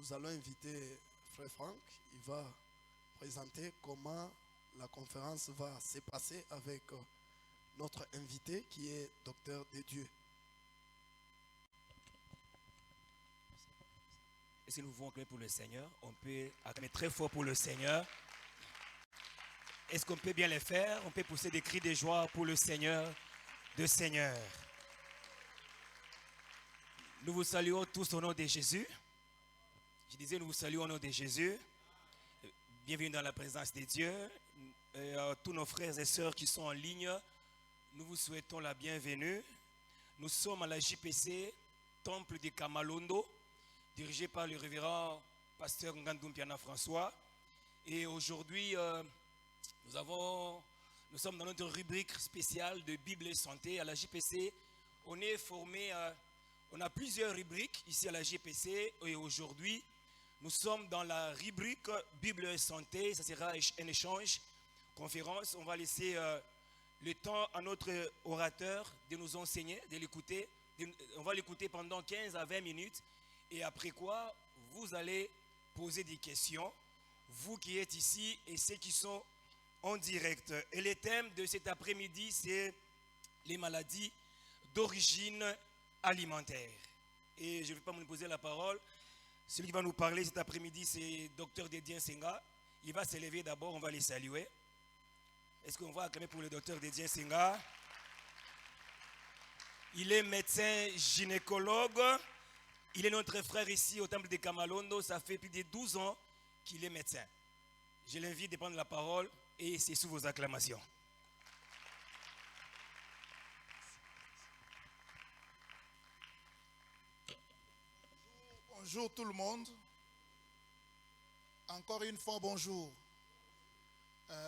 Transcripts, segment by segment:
nous allons inviter Frère Franck. Il va présenter comment la conférence va se passer avec notre invité qui est docteur des dieux. Est-ce que nous pouvons acclamer pour le Seigneur? On peut acclamer très fort pour le Seigneur. Est-ce qu'on peut bien le faire? On peut pousser des cris de joie pour le Seigneur, de Seigneur. Nous vous saluons tous au nom de Jésus. Je disais, nous vous saluons au nom de Jésus. Bienvenue dans la présence de Dieu. Tous nos frères et sœurs qui sont en ligne, nous vous souhaitons la bienvenue. Nous sommes à la JPC, Temple de Kamalondo, dirigé par le révérend pasteur Ngandou Mpiana François. Et aujourd'hui, nous sommes dans notre rubrique spéciale de Bible et Santé. À la JPC, on est formé, on a plusieurs rubriques ici à la JPC. Et aujourd'hui, nous sommes dans la rubrique Bible et Santé. Ça sera un échange, conférence. On va laisser le temps à notre orateur de nous enseigner, de l'écouter. On va l'écouter pendant 15 à 20 minutes. Et après quoi, vous allez poser des questions, vous qui êtes ici et ceux qui sont en direct. Et le thème de cet après-midi, c'est les maladies d'origine alimentaire. Et je ne vais pas me poser la parole. Celui qui va nous parler cet après-midi, c'est Dr Dédien Senga. Il va s'élever d'abord, on va les saluer. Est-ce qu'on va acclamer pour le Dr Dédien Senga? Il est médecin gynécologue. Il est notre frère ici au temple de Kamalondo. Ça fait plus de 12 ans qu'il est médecin. Je l'invite à prendre la parole et c'est sous vos acclamations. Bonjour tout le monde. Encore une fois, bonjour.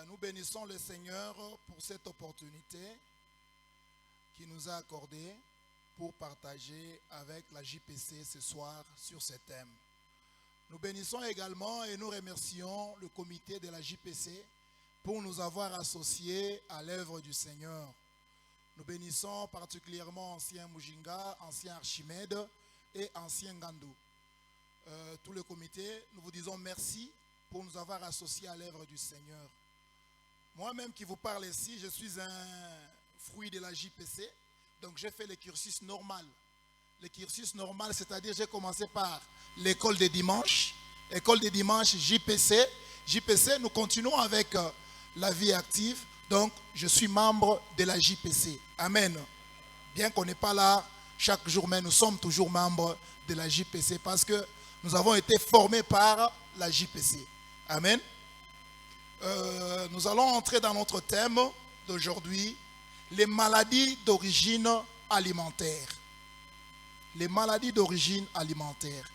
Nous bénissons le Seigneur pour cette opportunité qu'il nous a accordée pour partager avec la JPC ce soir sur ce thème. Nous bénissons également et nous remercions le comité de la JPC pour nous avoir associés à l'œuvre du Seigneur. Nous bénissons particulièrement ancien Mujinga, ancien Archimède et ancien Ngandou. Tout le comité, nous vous disons merci pour nous avoir associés à l'œuvre du Seigneur. Moi-même qui vous parle ici, je suis un fruit de la JPC. Donc j'ai fait le cursus normal. Le cursus normal, c'est-à-dire j'ai commencé par l'école des dimanches. École des dimanches JPC. JPC, nous continuons avec la vie active. Donc je suis membre de la JPC. Amen. Bien qu'on n'est pas là chaque jour, mais nous sommes toujours membres de la JPC parce que nous avons été formés par la JPC. Amen. Nous allons entrer dans notre thème d'aujourd'hui. Les maladies d'origine alimentaire. Les maladies d'origine alimentaire.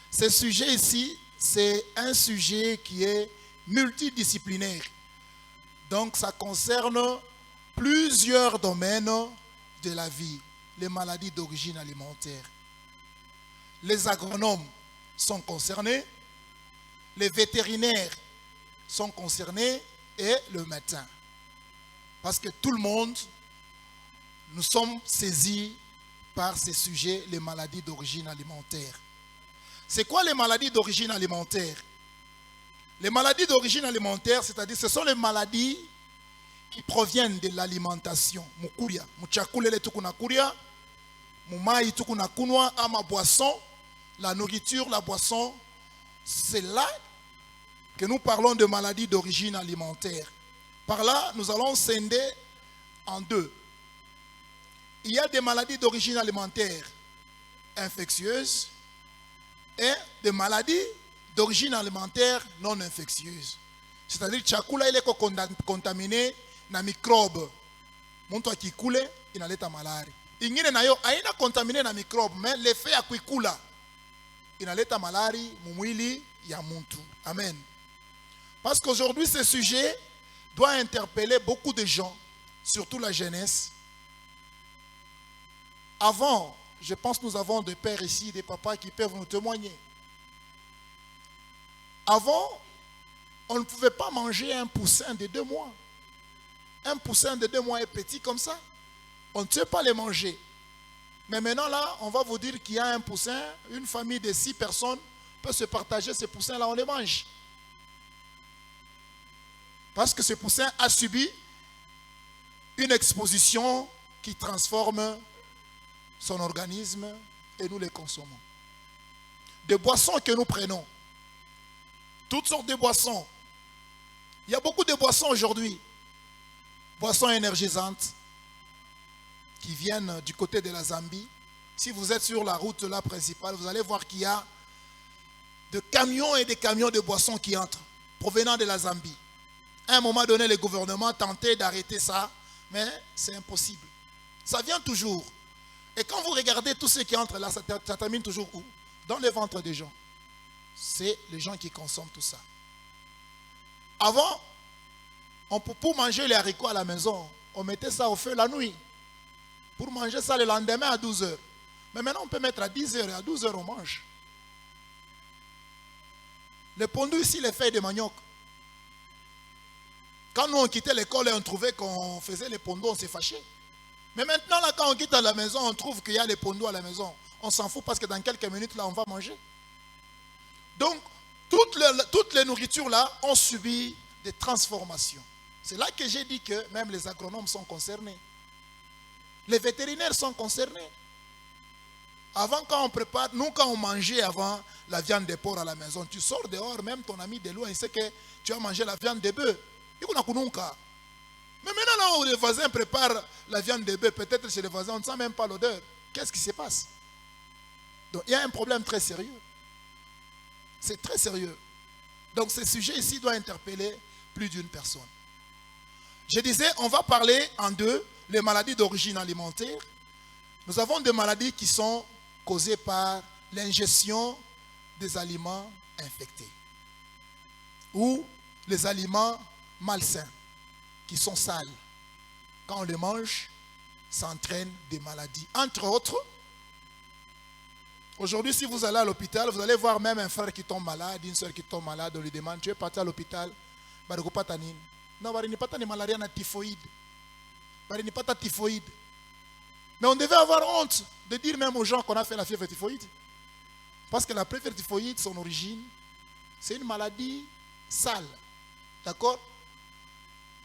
Ce sujet ici, c'est un sujet qui est multidisciplinaire. Donc, ça concerne plusieurs domaines de la vie. Les maladies d'origine alimentaire. Les agronomes sont concernés. Les vétérinaires sont concernés et le médecin. Parce que tout le monde, nous sommes saisis par ces sujets, les maladies d'origine alimentaire. C'est quoi les maladies d'origine alimentaire? Les maladies d'origine alimentaire, c'est-à-dire ce sont les maladies qui proviennent de l'alimentation. Mukuria, muchakulele tukunakuria, mumai tukunakunwa, ama boisson, la nourriture, la boisson. C'est là que nous parlons de maladies d'origine alimentaire. Par là, nous allons scinder en deux. Il y a des maladies d'origine alimentaire infectieuses et des maladies d'origine alimentaire non infectieuse. C'est-à-dire que chakula il est contaminé na microbe. Muntu akikule inaleta malaria. Ingine nayo haina contaminé na microbe, mais l'effet ya kuikula inaleta malaria mumwili ya muntu. Amen. Parce qu'aujourd'hui ce sujet doit interpeller beaucoup de gens, surtout la jeunesse. Avant, je pense que nous avons des pères ici, des papas qui peuvent nous témoigner. Avant, on ne pouvait pas manger un poussin de 2 mois. Un poussin de 2 mois est petit comme ça. On ne sait pas les manger. Mais maintenant là, on va vous dire qu'il y a un poussin, une famille de 6 personnes, peut se partager ces poussins-là, on les mange. Parce que ce poussin a subi une exposition qui transforme son organisme et nous les consommons. Des boissons que nous prenons, toutes sortes de boissons. Il y a beaucoup de boissons aujourd'hui, boissons énergisantes qui viennent du côté de la Zambie. Si vous êtes sur la route là principale, vous allez voir qu'il y a des camions et des camions de boissons qui entrent, provenant de la Zambie. À un moment donné, le gouvernement tentait d'arrêter ça, mais c'est impossible. Ça vient toujours. Et quand vous regardez tout ce qui entre là, ça termine toujours où? Dans les ventres des gens. C'est les gens qui consomment tout ça. Avant, pour manger les haricots à la maison, on mettait ça au feu la nuit. Pour manger ça le lendemain à 12 h. Mais maintenant, on peut mettre à 10 h et à 12 h, on mange. Les pondus ici, les feuilles de manioc. Quand nous, on quittait l'école et on trouvait qu'on faisait les pondus, on s'est fâché. Mais maintenant, là, quand on quitte à la maison, on trouve qu'il y a les pondus à la maison. On s'en fout parce que dans quelques minutes, là, on va manger. Donc, toutes les nourritures, là, ont subi des transformations. C'est là que j'ai dit que même les agronomes sont concernés. Les vétérinaires sont concernés. Avant, quand on prépare, nous, quand on mangeait avant la viande de porc à la maison, tu sors dehors, même ton ami de loin, il sait que tu as mangé la viande de bœuf. Mais maintenant, là où les voisins préparent la viande de bœuf, peut-être chez les voisins, on ne sent même pas l'odeur. Qu'est-ce qui se passe? Donc, il y a un problème très sérieux. C'est très sérieux. Donc, ce sujet ici doit interpeller plus d'une personne. Je disais, on va parler en deux, les maladies d'origine alimentaire. Nous avons des maladies qui sont causées par l'ingestion des aliments infectés ou les aliments malsains qui sont sales. Quand on les mange, ça entraîne des maladies. Entre autres, aujourd'hui, si vous allez à l'hôpital, vous allez voir même un frère qui tombe malade, une soeur qui tombe malade, on lui demande, tu es parti à l'hôpital, non, il n'y a pas de malaria, il y a typhoïde. Il n'y a pas de typhoïde. Mais on devait avoir honte de dire même aux gens qu'on a fait la fièvre typhoïde. Parce que la fièvre typhoïde, son origine, c'est une maladie sale. D'accord?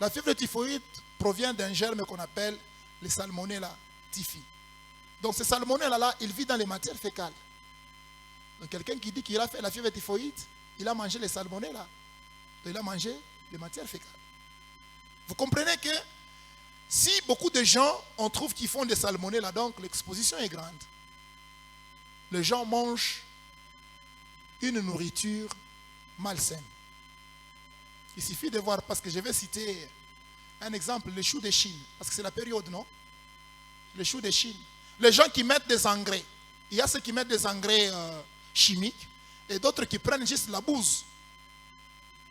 La fièvre typhoïde provient d'un germe qu'on appelle le salmonella typhi. Donc ce salmonella-là, il vit dans les matières fécales. Donc quelqu'un qui dit qu'il a fait la fièvre typhoïde, il a mangé les salmonella. Donc il a mangé les matières fécales. Vous comprenez que si beaucoup de gens, on trouve qu'ils font des salmonella, donc l'exposition est grande. Les gens mangent une nourriture malsaine. Il suffit de voir, parce que je vais citer un exemple, les choux de Chine, parce que c'est la période, non? Les choux de Chine. Les gens qui mettent des engrais, il y a ceux qui mettent des engrais chimiques et d'autres qui prennent juste la bouse.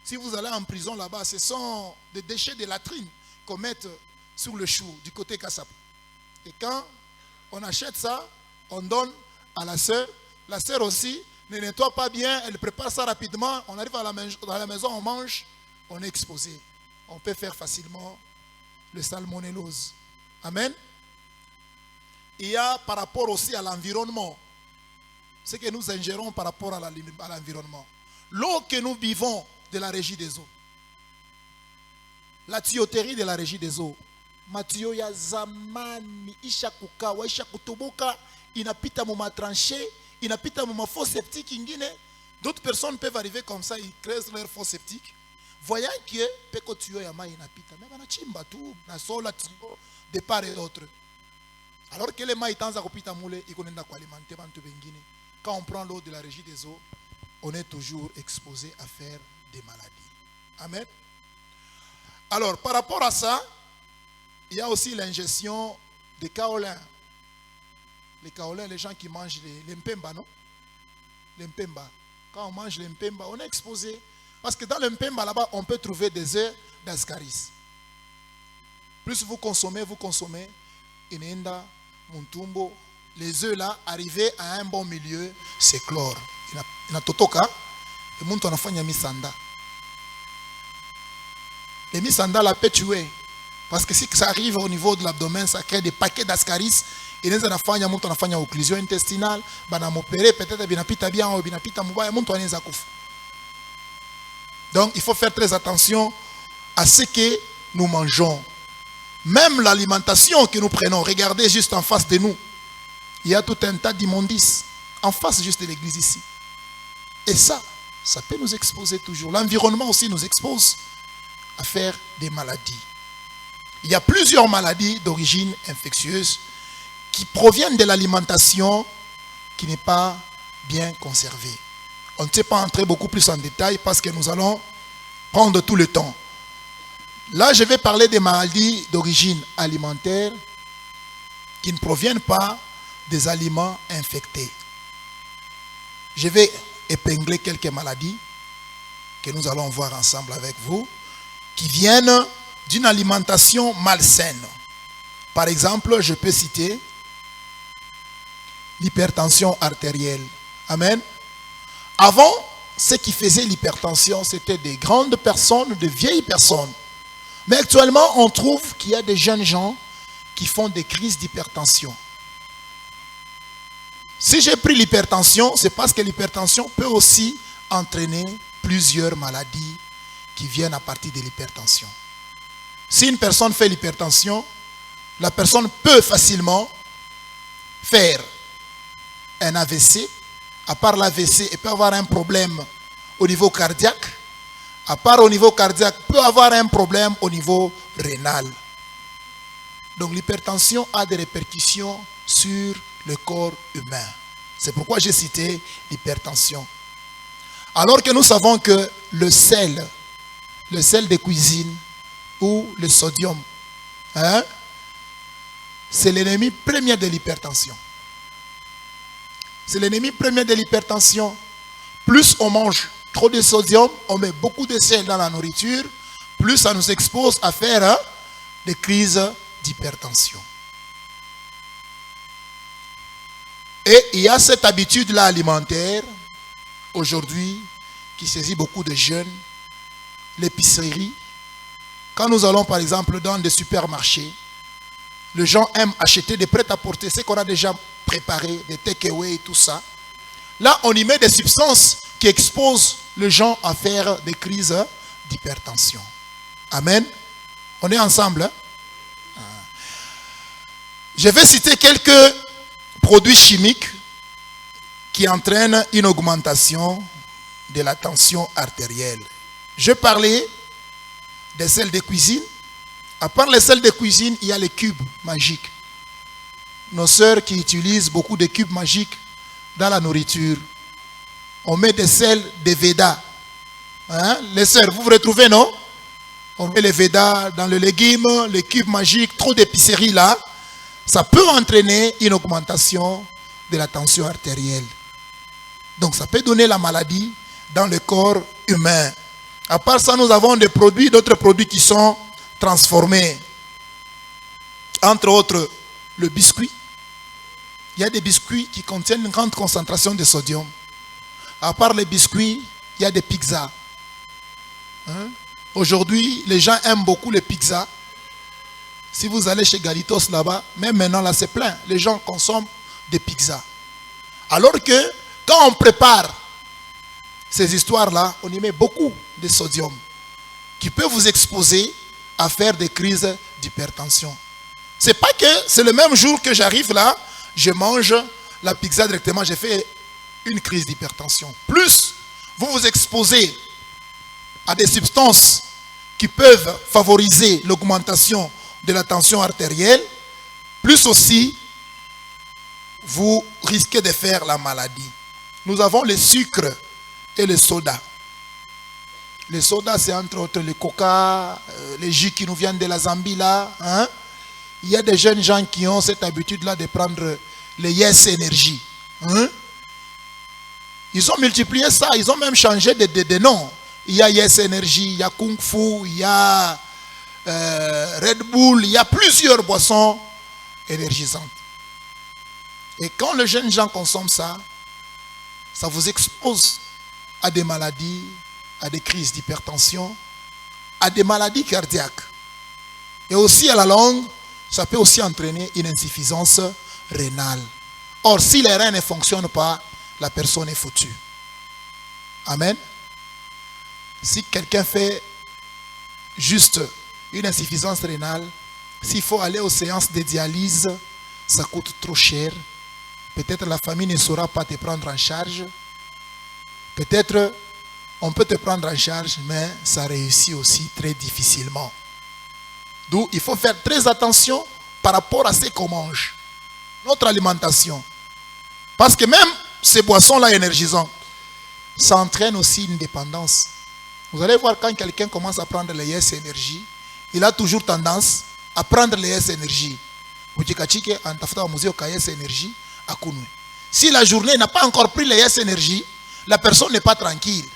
Si vous allez en prison là-bas, ce sont des déchets de latrine qu'on met sur le chou du côté Kassap. Et quand on achète ça, on donne à la sœur. La sœur aussi ne nettoie pas bien, elle prépare ça rapidement. On arrive à la maison, on mange, on est exposé. On peut faire facilement le salmonellose. Amen. Il y a par rapport aussi à l'environnement, ce que nous ingérons par rapport à l'environnement. L'eau que nous buvons de la régie des eaux. La tuyauterie de la régie des eaux. Matio ya zamani isha kukawa isha kutoboka inapita mu matranché, inapita mu mafos septique ingine. D'autres personnes peuvent arriver comme ça, ils creusent leur fosse septique. Voyant que peko tuyau ya mai inapita, mais bana chimba tout na sola tuyau de part et d'autre. Alors que les mai tanza kopita mule ikonenda ko alimenter bantu bengine. Quand on prend l'eau de la régie des eaux, on est toujours exposé à faire des maladies. Amen. Alors, par rapport à ça, il y a aussi l'ingestion des kaolins. Les kaolins, les gens qui mangent les mpemba, non? Les mpemba. Quand on mange les mpemba, on est exposé. Parce que dans le mpemba, là-bas, on peut trouver des œufs d'ascaris. Plus vous consommez, inenda, muntumbo, les œufs là, arrivés à un bon milieu, c'est chlore. Il y a totoka, et munto anafanya misanda. Les misanda la peut tuer. Parce que si ça arrive au niveau de l'abdomen, ça crée des paquets d'ascaris. Et les enfants, montent en faisant occlusion intestinale, opérer peut-être binapita bien ou binapita mouba, montent en zakouf. Donc il faut faire très attention à ce que nous mangeons. Même l'alimentation que nous prenons, regardez juste en face de nous. Il y a tout un tas d'immondices en face juste de l'église ici. Et ça peut nous exposer toujours. L'environnement aussi nous expose à faire des maladies. Il y a plusieurs maladies d'origine infectieuse qui proviennent de l'alimentation qui n'est pas bien conservée. On ne sait pas entrer beaucoup plus en détail parce que nous allons prendre tout le temps. Là, je vais parler des maladies d'origine alimentaire qui ne proviennent pas des aliments infectés. Je vais épingler quelques maladies que nous allons voir ensemble avec vous qui viennent d'une alimentation malsaine. Par exemple, je peux citer l'hypertension artérielle. Amen. Avant, ceux qui faisaient l'hypertension, c'était des grandes personnes, de vieilles personnes. Mais actuellement, on trouve qu'il y a des jeunes gens qui font des crises d'hypertension. Si j'ai pris l'hypertension, c'est parce que l'hypertension peut aussi entraîner plusieurs maladies qui viennent à partir de l'hypertension. Si une personne fait l'hypertension, la personne peut facilement faire un AVC. À part l'AVC, elle peut avoir un problème au niveau cardiaque. À part au niveau cardiaque, peut avoir un problème au niveau rénal. Donc l'hypertension a des répercussions sur le corps humain. C'est pourquoi j'ai cité l'hypertension. Alors que nous savons que le sel de cuisine ou le sodium, c'est l'ennemi premier de l'hypertension. C'est l'ennemi premier de l'hypertension. Plus on mange trop de sodium, on met beaucoup de sel dans la nourriture, plus ça nous expose à faire des crises d'hypertension. Et il y a cette habitude-là alimentaire, aujourd'hui, qui saisit beaucoup de jeunes, l'épicerie. Quand nous allons par exemple dans des supermarchés, les gens aiment acheter des prêt-à-porter, ce qu'on a déjà préparé, des take-away et tout ça. Là, on y met des substances qui exposent les gens à faire des crises d'hypertension. Amen. On est ensemble. Je vais citer quelques produits chimiques qui entraînent une augmentation de la tension artérielle. Je parlais des sels de cuisine. À part les sels de cuisine, il y a les cubes magiques. Nos sœurs qui utilisent beaucoup de cubes magiques dans la nourriture. On met des sels de Veda. Les sœurs, vous vous retrouvez, non? On met les Veda dans le légume, les cubes magiques, trop d'épicerie là. Ça peut entraîner une augmentation de la tension artérielle. Donc ça peut donner la maladie dans le corps humain. À part ça, nous avons d'autres produits qui sont transformés. Entre autres, le biscuit. Il y a des biscuits qui contiennent une grande concentration de sodium. À part les biscuits, il y a des pizzas. Aujourd'hui, les gens aiment beaucoup les pizzas. Si vous allez chez Galitos là-bas, même maintenant là c'est plein. Les gens consomment des pizzas. Alors que quand on prépare ces histoires-là, on y met beaucoup de sodium qui peut vous exposer à faire des crises d'hypertension. C'est pas que c'est le même jour que j'arrive là, je mange la pizza directement, j'ai fait une crise d'hypertension. Plus vous vous exposez à des substances qui peuvent favoriser l'augmentation de la tension artérielle, plus aussi vous risquez de faire la maladie. Nous avons le sucre et le soda. Le soda, c'est entre autres le coca, les jus qui nous viennent de la Zambie là. Il y a des jeunes gens qui ont cette habitude-là de prendre les Yes Energy. Ils ont multiplié ça, ils ont même changé de nom. Il y a Yes Energy, il y a Kung Fu, il y a Red Bull, il y a plusieurs boissons énergisantes. Et quand les jeunes gens consomment ça, ça vous expose à des maladies, à des crises d'hypertension, à des maladies cardiaques. Et aussi à la longue, ça peut aussi entraîner une insuffisance rénale. Or, si les reins ne fonctionnent pas, la personne est foutue. Amen. Si quelqu'un fait juste une insuffisance rénale, s'il faut aller aux séances de dialyse, ça coûte trop cher. Peut-être la famille ne saura pas te prendre en charge. Peut-être on peut te prendre en charge, mais ça réussit aussi très difficilement. D'où il faut faire très attention par rapport à ce qu'on mange, notre alimentation. Parce que même ces boissons-là énergisantes, ça entraîne aussi une dépendance. Vous allez voir quand quelqu'un commence à prendre les Yes Energy, il a toujours tendance à prendre les Yes Energy. Si la journée n'a pas encore pris les Yes Energy, la personne n'est pas tranquille.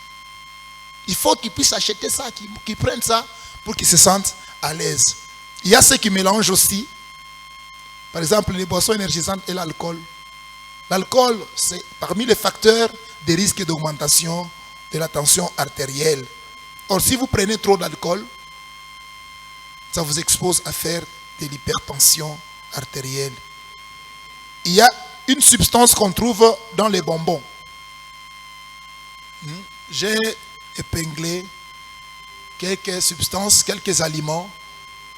Il faut qu'il puisse acheter ça, qu'il prenne ça pour qu'il se sente à l'aise. Il y a ceux qui mélangent aussi, par exemple, les boissons énergisantes et l'alcool. L'alcool, c'est parmi les facteurs des risques d'augmentation de la tension artérielle. Or, si vous prenez trop d'alcool, ça vous expose à faire de l'hypertension artérielle. Il y a une substance qu'on trouve dans les bonbons. J'ai épinglé quelques substances, quelques aliments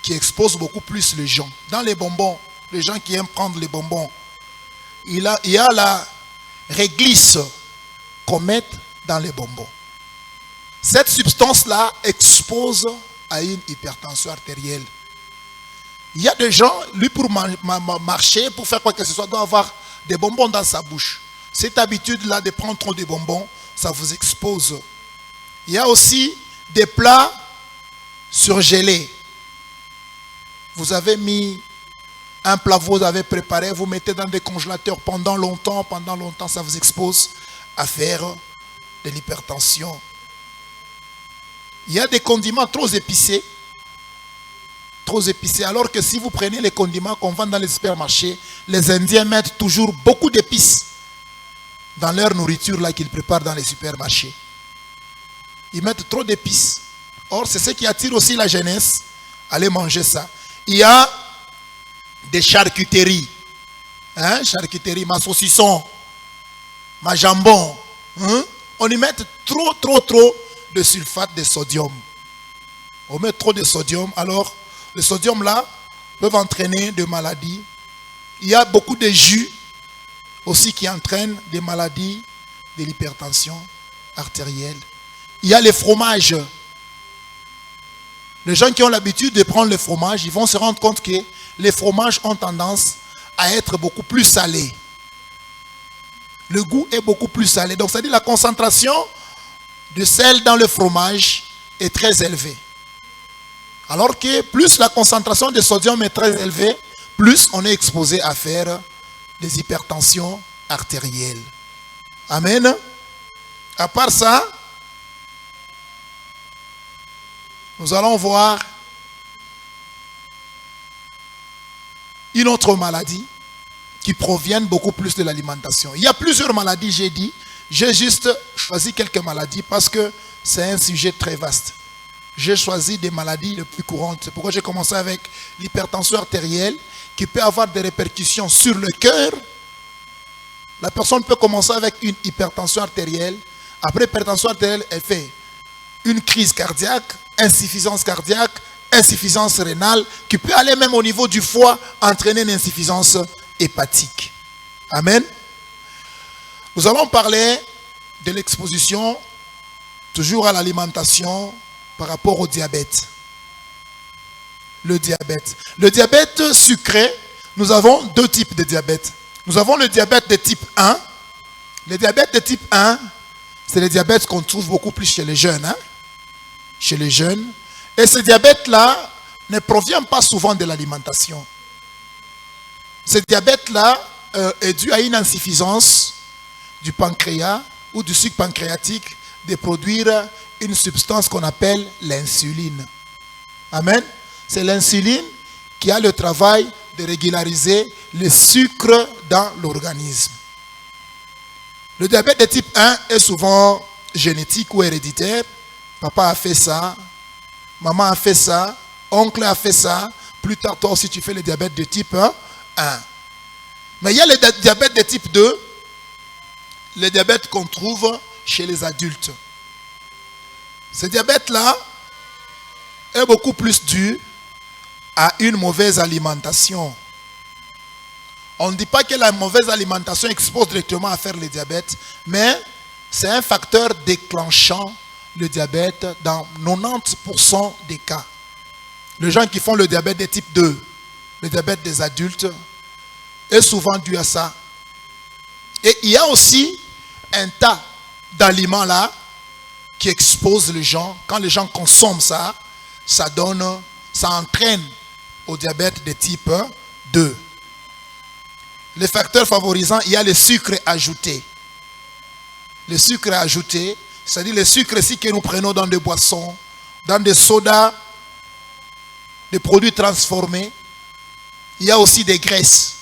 qui exposent beaucoup plus les gens. Dans les bonbons, les gens qui aiment prendre les bonbons, il y a la réglisse qu'on met dans les bonbons. Cette substance-là expose à une hypertension artérielle. Il y a des gens, lui pour marcher, pour faire quoi que ce soit, doit avoir des bonbons dans sa bouche. Cette habitude-là de prendre trop de bonbons, ça vous expose. Il y a aussi des plats surgelés. Vous avez mis un plat que vous avez préparé, vous mettez dans des congélateurs pendant longtemps, ça vous expose à faire de l'hypertension. Il y a des condiments trop épicés, alors que si vous prenez les condiments qu'on vend dans les supermarchés, les Indiens mettent toujours beaucoup d'épices dans leur nourriture là qu'ils préparent dans les supermarchés. Ils mettent trop d'épices. Or, c'est ce qui attire aussi la jeunesse. Allez manger ça. Il y a des charcuteries. Charcuterie, ma saucisson, ma jambon. On y met trop de sulfate de sodium. On met trop de sodium. Alors, le sodium là peut entraîner des maladies. Il y a beaucoup de jus aussi qui entraînent des maladies de l'hypertension artérielle. Il y a les fromages. Les gens qui ont l'habitude de prendre le fromage, ils vont se rendre compte que les fromages ont tendance à être beaucoup plus salés. Le goût est beaucoup plus salé. Donc, c'est-à-dire la concentration de sel dans le fromage est très élevée. Alors que plus la concentration de sodium est très élevée, plus on est exposé à faire des hypertensions artérielles. Amen. À part ça, nous allons voir une autre maladie qui provient beaucoup plus de l'alimentation. Il y a plusieurs maladies, j'ai dit. J'ai juste choisi quelques maladies parce que c'est un sujet très vaste. J'ai choisi des maladies les plus courantes. C'est pourquoi j'ai commencé avec l'hypertension artérielle qui peut avoir des répercussions sur le cœur. La personne peut commencer avec une hypertension artérielle. Après hypertension artérielle, elle fait une crise cardiaque, insuffisance cardiaque, insuffisance rénale, qui peut aller même au niveau du foie, entraîner une insuffisance hépatique. Amen. Nous allons parler de l'exposition, toujours à l'alimentation, par rapport au diabète. Le diabète. Le diabète sucré, nous avons deux types de diabète. Nous avons le diabète de type 1. Le diabète de type 1, c'est le diabète qu'on trouve beaucoup plus chez les jeunes. Chez les jeunes. Et ce diabète-là ne provient pas souvent de l'alimentation. Ce diabète-là est dû à une insuffisance du pancréas ou du sucre pancréatique de produire une substance qu'on appelle l'insuline. Amen. C'est l'insuline qui a le travail de régulariser le sucre dans l'organisme. Le diabète de type 1 est souvent génétique ou héréditaire. Papa a fait ça, maman a fait ça, oncle a fait ça, Plus tard, toi aussi, tu fais le diabète de type 1. Mais il y a le diabète de type 2, le diabète qu'on trouve chez les adultes. Ce diabète-là est beaucoup plus dû à une mauvaise alimentation. On ne dit pas que la mauvaise alimentation expose directement à faire le diabète, mais c'est un facteur déclenchant le diabète dans 90% des cas. Les gens qui font le diabète de type 2, le diabète des adultes, est souvent dû à ça. Et il y a aussi un tas d'aliments là qui exposent les gens. Quand les gens consomment ça, ça entraîne au diabète de type 2. Les facteurs favorisants, il y a le sucre ajouté. Le sucre ajouté, c'est-à-dire le sucre ici que nous prenons dans des boissons, dans des sodas, des produits transformés. Il y a aussi des graisses.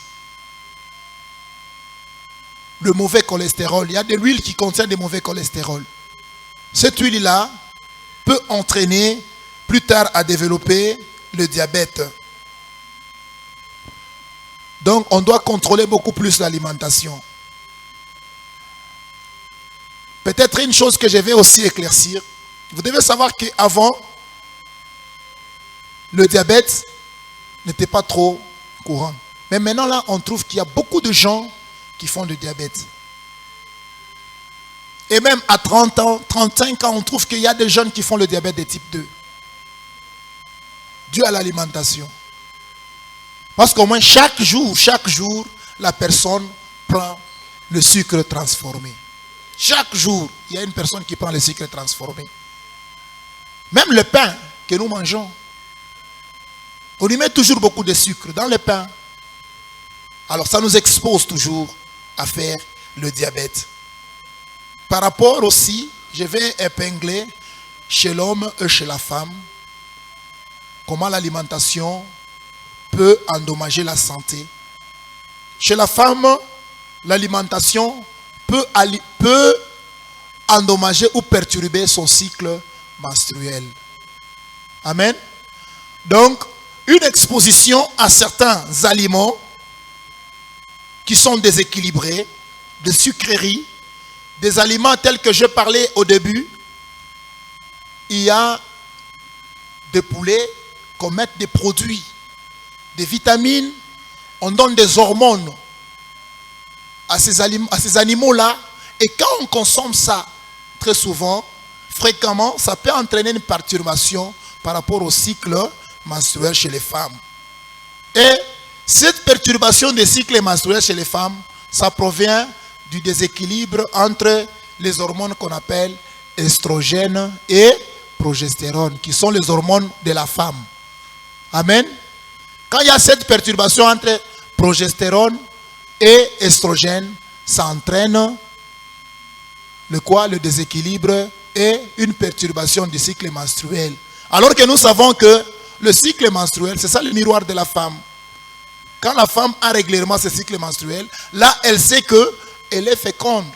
Le mauvais cholestérol. Il y a de l'huile qui contient des mauvais cholestérol. Cette huile-là peut entraîner plus tard à développer le diabète. Donc, on doit contrôler beaucoup plus l'alimentation. Peut-être une chose que je vais aussi éclaircir. Vous devez savoir qu'avant, le diabète n'était pas trop courant. Mais maintenant, là, on trouve qu'il y a beaucoup de gens qui font du diabète. Et même à 30 ans, 35 ans, on trouve qu'il y a des jeunes qui font le diabète de type 2. Dû à l'alimentation. Parce qu'au moins chaque jour, la personne prend le sucre transformé. Chaque jour, il y a une personne qui prend le sucre transformé. Même le pain que nous mangeons, on y met toujours beaucoup de sucre dans le pain. Alors ça nous expose toujours à faire le diabète. Par rapport aussi, je vais épingler chez l'homme et chez la femme comment l'alimentation peut endommager la santé. Chez la femme, l'alimentation peut endommager ou perturber son cycle menstruel. Amen. Donc, une exposition à certains aliments qui sont déséquilibrés, des sucreries, des aliments tels que je parlais au début. Il y a des poulets qu'on met des produits, des vitamines, on donne des hormones à ces animaux-là. Et quand on consomme ça très souvent, fréquemment, ça peut entraîner une perturbation par rapport au cycle menstruel chez les femmes. Et cette perturbation des cycles menstruels chez les femmes, ça provient du déséquilibre entre les hormones qu'on appelle estrogène et progestérone, qui sont les hormones de la femme. Amen. Quand il y a cette perturbation entre progestérone et estrogène, ça entraîne le déséquilibre et une perturbation du cycle menstruel. Alors que nous savons que le cycle menstruel, c'est ça le miroir de la femme. Quand la femme a régulièrement ce cycle menstruel, là, elle sait qu'elle est féconde.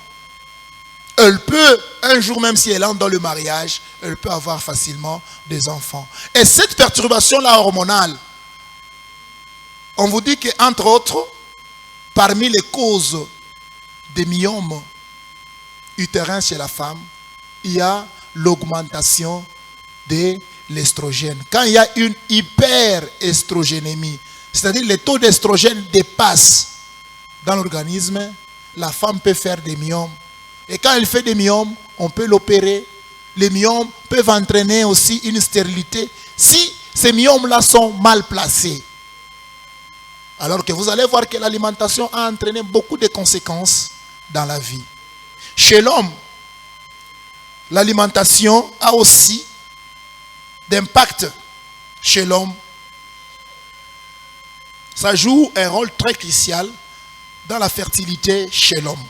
Elle peut, un jour même si elle entre dans le mariage, elle peut avoir facilement des enfants. Et cette perturbation-là hormonale, on vous dit qu'entre autres, parmi les causes des myomes utérins chez la femme, il y a l'augmentation de l'estrogène. Quand il y a une hyperestrogénémie, c'est-à-dire le taux d'estrogène dépasse dans l'organisme, la femme peut faire des myomes. Et quand elle fait des myomes, on peut l'opérer. Les myomes peuvent entraîner aussi une stérilité si ces myomes-là sont mal placés. Alors que vous allez voir que l'alimentation a entraîné beaucoup de conséquences dans la vie. Chez l'homme, l'alimentation a aussi d'impact chez l'homme. Ça joue un rôle très crucial dans la fertilité chez l'homme.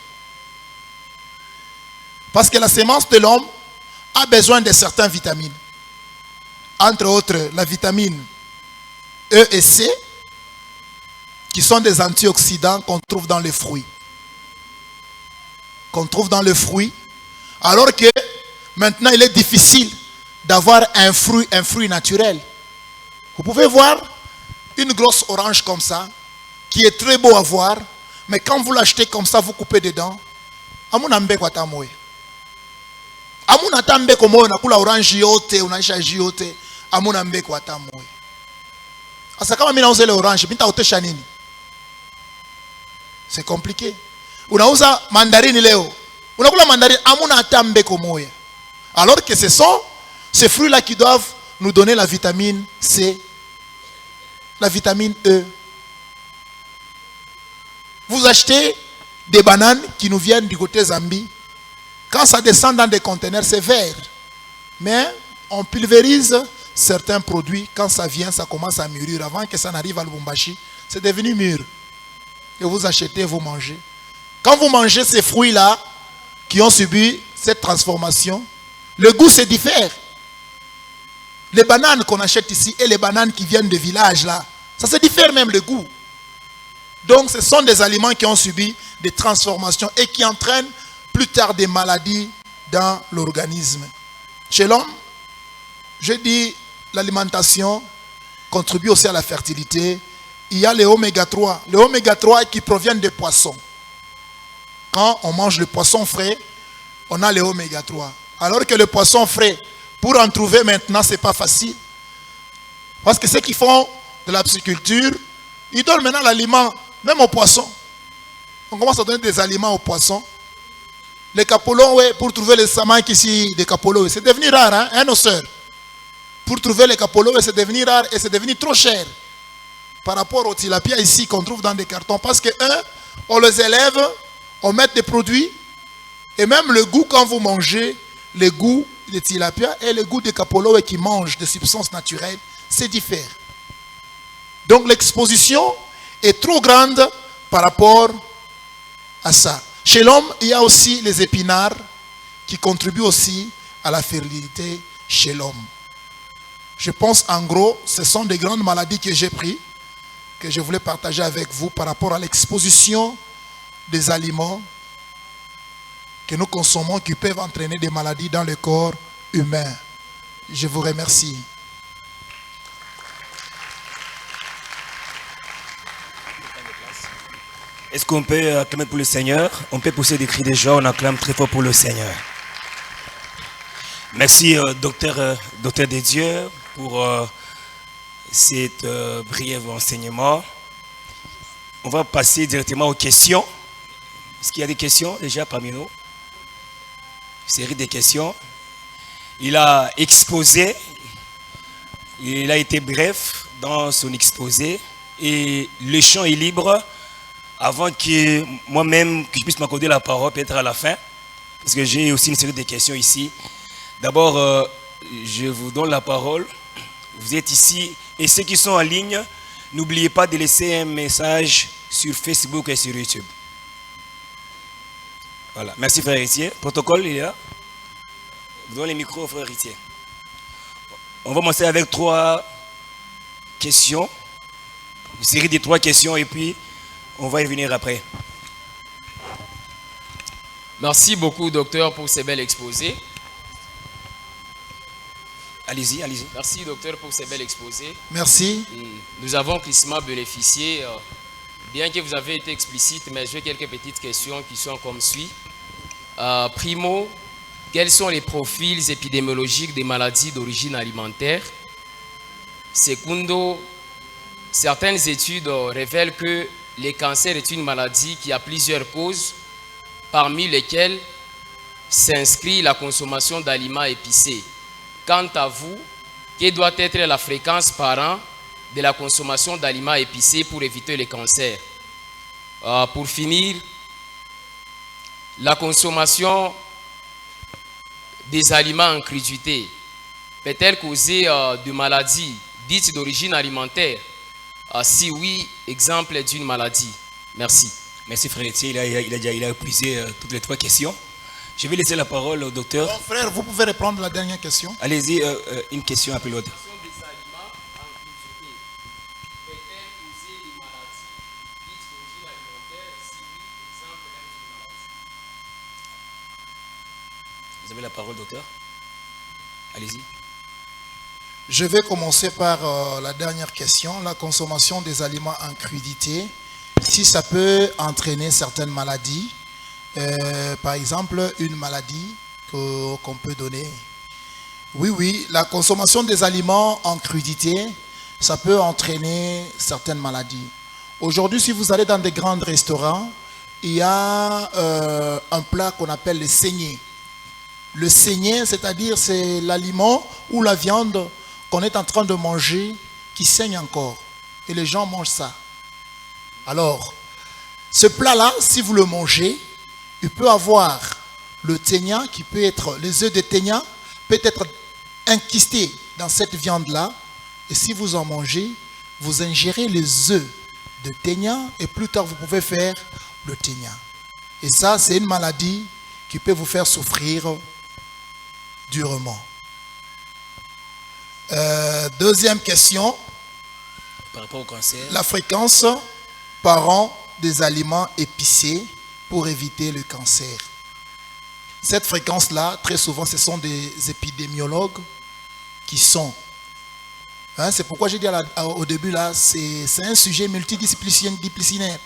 Parce que la sémence de l'homme a besoin de certaines vitamines. Entre autres, la vitamine E et C, qui sont des antioxydants qu'on trouve dans les fruits. Alors que maintenant, il est difficile d'avoir un fruit naturel. Vous pouvez voir une grosse orange comme ça, qui est très beau à voir, mais quand vous l'achetez comme ça, vous coupez dedans. Amuna mbeko atamoye. Amuna tambeko moyo na kula orange yote, unaisha yote. Amuna mbeko atamoye. Asa kama mimi nauza ile orange, mimi nitaotesha nini? C'est compliqué. Unauza mandarine leo. Unakula mandarine, amuna atambeko moya. Alors que ce sont ces fruits-là qui doivent nous donner la vitamine C, la vitamine E. Vous achetez des bananes qui nous viennent du côté Zambie. Quand ça descend dans des conteneurs, c'est vert. Mais on pulvérise certains produits. Quand ça vient, ça commence à mûrir. Avant que ça n'arrive à Lubumbashi, c'est devenu mûr. Et vous achetez, vous mangez. Quand vous mangez ces fruits-là, qui ont subi cette transformation, le goût se diffère. Les bananes qu'on achète ici et les bananes qui viennent de villages là, ça se diffère même le goût. Donc ce sont des aliments qui ont subi des transformations et qui entraînent plus tard des maladies dans l'organisme. Chez l'homme, je dis l'alimentation contribue aussi à la fertilité. Il y a les oméga 3. Les oméga 3 qui proviennent des poissons. Quand on mange le poisson frais, on a les oméga 3. Alors que le poisson frais, pour en trouver maintenant, ce n'est pas facile. Parce que ceux qui font de la pisciculture, ils donnent maintenant l'aliment, même aux poissons. On commence à donner des aliments aux poissons. Les capoloes, pour trouver les samanques ici, des capoloes, c'est devenu rare, hein, nos sœurs. Pour trouver les capoloes, c'est devenu rare et c'est devenu trop cher. Par rapport aux tilapia ici qu'on trouve dans des cartons. Parce que, on les élève, on met des produits, et même le goût quand vous mangez, le goût des tilapia et le goût des capoloes qui mangent des substances naturelles, c'est différent. Donc l'exposition est trop grande par rapport à ça. Chez l'homme, il y a aussi les épinards qui contribuent aussi à la fertilité chez l'homme. Je pense en gros, ce sont des grandes maladies que j'ai prises, que je voulais partager avec vous par rapport à l'exposition des aliments que nous consommons qui peuvent entraîner des maladies dans le corps humain. Je vous remercie. Est-ce qu'on peut acclamer pour le Seigneur? On peut pousser des cris de joie, on acclame très fort pour le Seigneur. Merci, docteur des dieux, pour cet brief enseignement. On va passer directement aux questions. Est-ce qu'il y a des questions déjà parmi nous? Série de questions. Il a exposé, il a été bref dans son exposé et le champ est libre. Avant que moi-même, que je puisse m'accorder la parole, peut-être à la fin, parce que j'ai aussi une série de questions ici. D'abord, je vous donne la parole. Vous êtes ici. Et ceux qui sont en ligne, n'oubliez pas de laisser un message sur Facebook et sur YouTube. Voilà. Merci, frère Héritier. Protocole, il est là. Vous donnez les micros, frère Héritier. On va commencer avec 3 questions. Une série de 3 questions et puis on va y venir après. Merci beaucoup, docteur, pour ces belles exposés. Allez-y, allez-y. Merci, docteur, pour ces belles exposés. Merci. Nous avons crissement bénéficié, bien que vous avez été explicite, mais j'ai quelques petites questions qui sont comme suit. Primo, quels sont les profils épidémiologiques des maladies d'origine alimentaire? Secundo, certaines études révèlent que le cancer est une maladie qui a plusieurs causes, parmi lesquelles s'inscrit la consommation d'aliments épicés. Quant à vous, quelle doit être la fréquence par an de la consommation d'aliments épicés pour éviter le cancer? Pour finir, la consommation des aliments en crudité peut-elle causer de maladies dites d'origine alimentaire? Si oui, exemple d'une maladie. Merci. Merci, frère Etier. Il a épuisé toutes les 3 questions. Je vais laisser la parole au docteur. Bon, frère, vous pouvez répondre à la dernière question. Allez-y, une question après l'autre. Vous avez la parole, docteur. Allez-y. Je vais commencer par la dernière question. La consommation des aliments en crudité, si ça peut entraîner certaines maladies, par exemple une maladie qu'on peut donner. Oui, la consommation des aliments en crudité, ça peut entraîner certaines maladies. Aujourd'hui, si vous allez dans des grands restaurants, il y a un plat qu'on appelle le saignée. Le saignée, c'est-à-dire c'est l'aliment ou la viande qu'on est en train de manger qui saigne encore. Et les gens mangent ça. Alors, ce plat-là, si vous le mangez, il peut avoir le ténia qui peut être, les œufs de ténia peut être enquistés dans cette viande-là. Et si vous en mangez, vous ingérez les œufs de ténia et plus tard vous pouvez faire le ténia. Et ça, c'est une maladie qui peut vous faire souffrir durement. Deuxième question. Par rapport au cancer. La fréquence par an des aliments épicés pour éviter le cancer. Cette fréquence-là, très souvent, ce sont des épidémiologues qui sont. C'est pourquoi j'ai dit au début, là, c'est un sujet multidisciplinaire.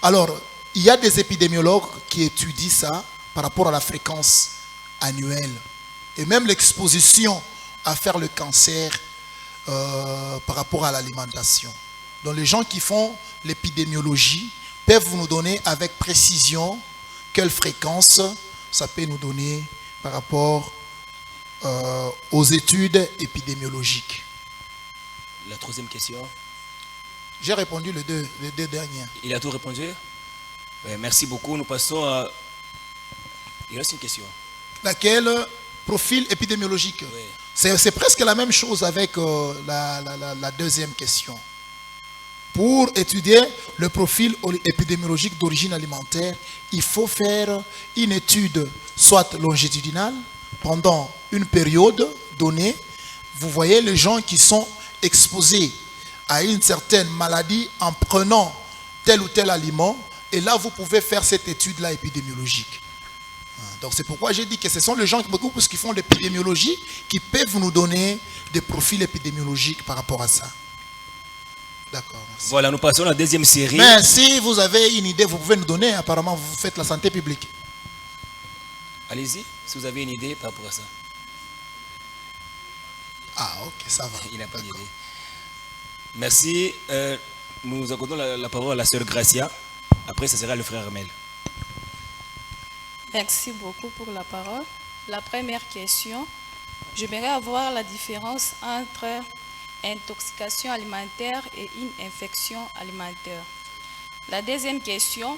Alors, il y a des épidémiologues qui étudient ça par rapport à la fréquence annuelle. Et même l'exposition à faire le cancer par rapport à l'alimentation. Donc les gens qui font l'épidémiologie peuvent nous donner avec précision quelle fréquence ça peut nous donner par rapport aux études épidémiologiques. La troisième question. J'ai répondu les deux dernières. Il a tout répondu? Merci beaucoup. Nous passons à... Il reste une question. Laquelle? Profil épidémiologique. Oui. C'est presque la même chose avec la deuxième question. Pour étudier le profil épidémiologique d'origine alimentaire, il faut faire une étude soit longitudinale pendant une période donnée. Vous voyez les gens qui sont exposés à une certaine maladie en prenant tel ou tel aliment. Et là, vous pouvez faire cette étude-là épidémiologique. Donc c'est pourquoi j'ai dit que ce sont les gens qui font l'épidémiologie qui peuvent nous donner des profils épidémiologiques par rapport à ça. D'accord. Merci. Voilà, nous passons à la deuxième série. Mais si vous avez une idée, vous pouvez nous donner. Apparemment, vous faites la santé publique. Allez-y, si vous avez une idée par rapport à ça. Ah, ok, ça va. Il n'a pas d'idée. Merci. Nous accordons la parole à la sœur Gracia. Après, ce sera le frère Armel. Merci beaucoup pour la parole. La première question, j'aimerais avoir la différence entre intoxication alimentaire et une infection alimentaire. La deuxième question,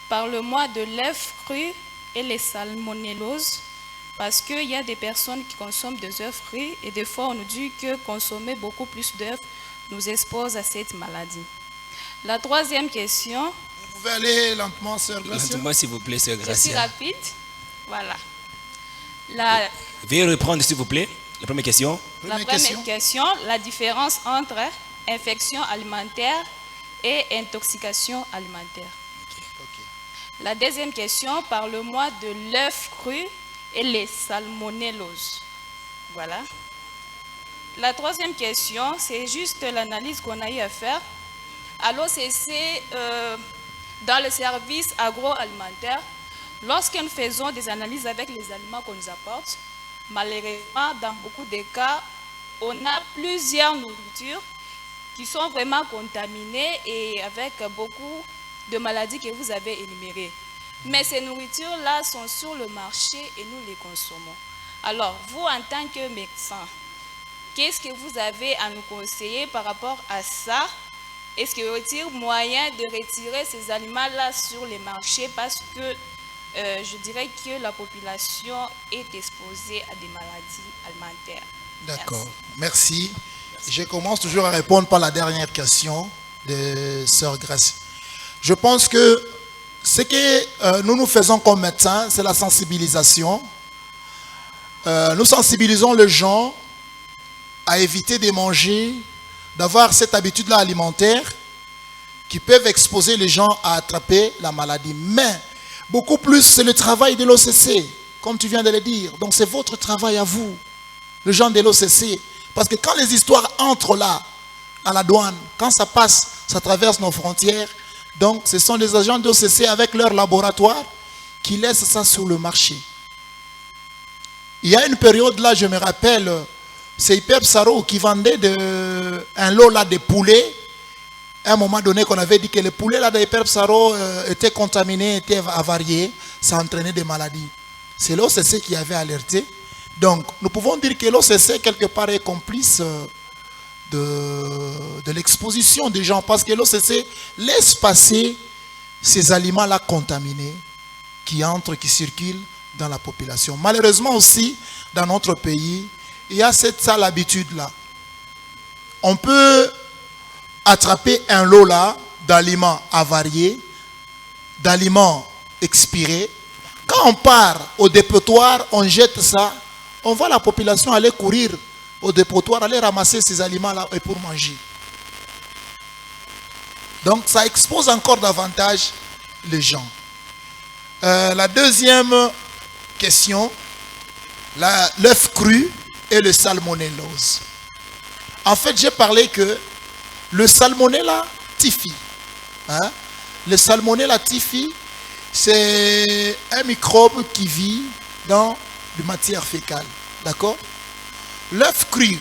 parle-moi de l'œuf cru et les salmonelloses, parce qu'il y a des personnes qui consomment des œufs crus et des fois on nous dit que consommer beaucoup plus d'œufs nous expose à cette maladie. La troisième question... Vous pouvez aller lentement, sœur Gracia. Lentement, s'il vous plaît, sœur Je suis Gracia. rapide. Voilà. Veuillez reprendre, s'il vous plaît, la première question. La première question, la différence entre infection alimentaire et intoxication alimentaire. Okay. La deuxième question, parle-moi de l'œuf cru et les salmonelloses. Voilà. La troisième question, c'est juste l'analyse qu'on a eu à faire. À l'OCC, dans le service agroalimentaire, lorsque nous faisons des analyses avec les aliments qu'on nous apporte, malheureusement, dans beaucoup de cas, on a plusieurs nourritures qui sont vraiment contaminées et avec beaucoup de maladies que vous avez énumérées. Mais ces nourritures-là sont sur le marché et nous les consommons. Alors, vous, en tant que médecin, qu'est-ce que vous avez à nous conseiller par rapport à ça? Est-ce qu'il y a moyen de retirer ces aliments-là sur les marchés parce que je dirais que la population est exposée à des maladies alimentaires? D'accord. Merci. Je commence toujours à répondre par la dernière question de sœur Gracie. Je pense que ce que nous faisons comme médecins, c'est la sensibilisation. Nous sensibilisons les gens à éviter de manger, d'avoir cette habitude-là alimentaire qui peuvent exposer les gens à attraper la maladie. Mais beaucoup plus, c'est le travail de l'OCC, comme tu viens de le dire. Donc c'est votre travail à vous, les gens de l'OCC, Parce que quand les histoires entrent là, à la douane, quand ça passe, ça traverse nos frontières, donc ce sont les agents d'OCC avec leur laboratoire qui laissent ça sur le marché. Il y a une période là, je me rappelle, c'est Hyper Saro qui vendait un lot là de poulets. À un moment donné, qu'on avait dit que les poulets là d'Hyper Saro étaient contaminés, étaient avariés, ça entraînait des maladies. C'est l'OCC qui avait alerté. Donc, nous pouvons dire que l'OCC, quelque part, est complice de l'exposition des gens, parce que l'OCC laisse passer ces aliments-là contaminés qui entrent, qui circulent dans la population. Malheureusement aussi, dans notre pays, il y a cette sale habitude-là. On peut attraper un lot là d'aliments avariés, d'aliments expirés. Quand on part au dépotoir, on jette ça, on voit la population aller courir au dépotoir, aller ramasser ces aliments-là et pour manger. Donc ça expose encore davantage les gens. La deuxième question, l'œuf cru et le salmonellose. En fait, j'ai parlé que le salmonella typhi, le salmonella typhi, c'est un microbe qui vit dans des matières fécales. D'accord? L'œuf cru,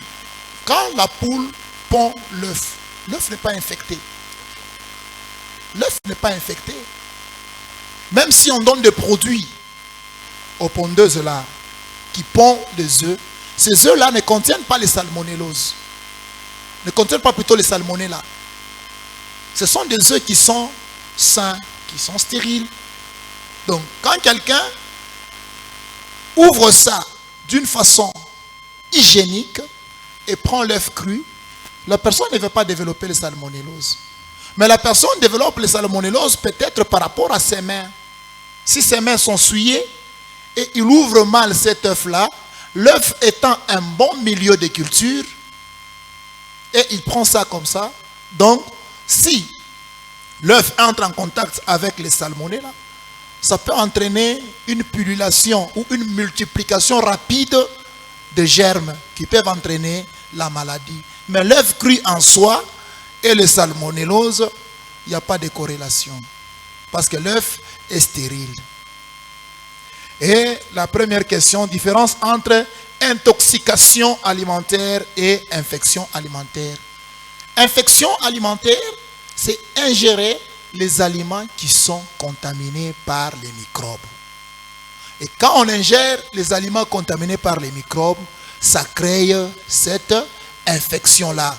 quand la poule pond l'œuf, l'œuf n'est pas infecté. L'œuf n'est pas infecté. Même si on donne des produits aux pondeuses là, qui pondent des œufs, ces œufs là ne contiennent pas les salmonelloses. Ne contiennent pas plutôt les salmonella. Ce sont des œufs qui sont sains, qui sont stériles. Donc, quand quelqu'un ouvre ça d'une façon hygiénique et prend l'œuf cru, la personne ne va pas développer les salmonelloses. Mais la personne développe les salmonelloses peut-être par rapport à ses mains. Si ses mains sont souillées et il ouvre mal cet œuf-là, l'œuf étant un bon milieu de culture, et il prend ça comme ça, donc si l'œuf entre en contact avec les salmonella, ça peut entraîner une pullulation ou une multiplication rapide de germes qui peuvent entraîner la maladie. Mais l'œuf cru en soi et les salmonelloses, il n'y a pas de corrélation. Parce que l'œuf est stérile. Et la première question, différence entre intoxication alimentaire et infection alimentaire. Infection alimentaire, c'est ingérer les aliments qui sont contaminés par les microbes. Et quand on ingère les aliments contaminés par les microbes, ça crée cette infection-là.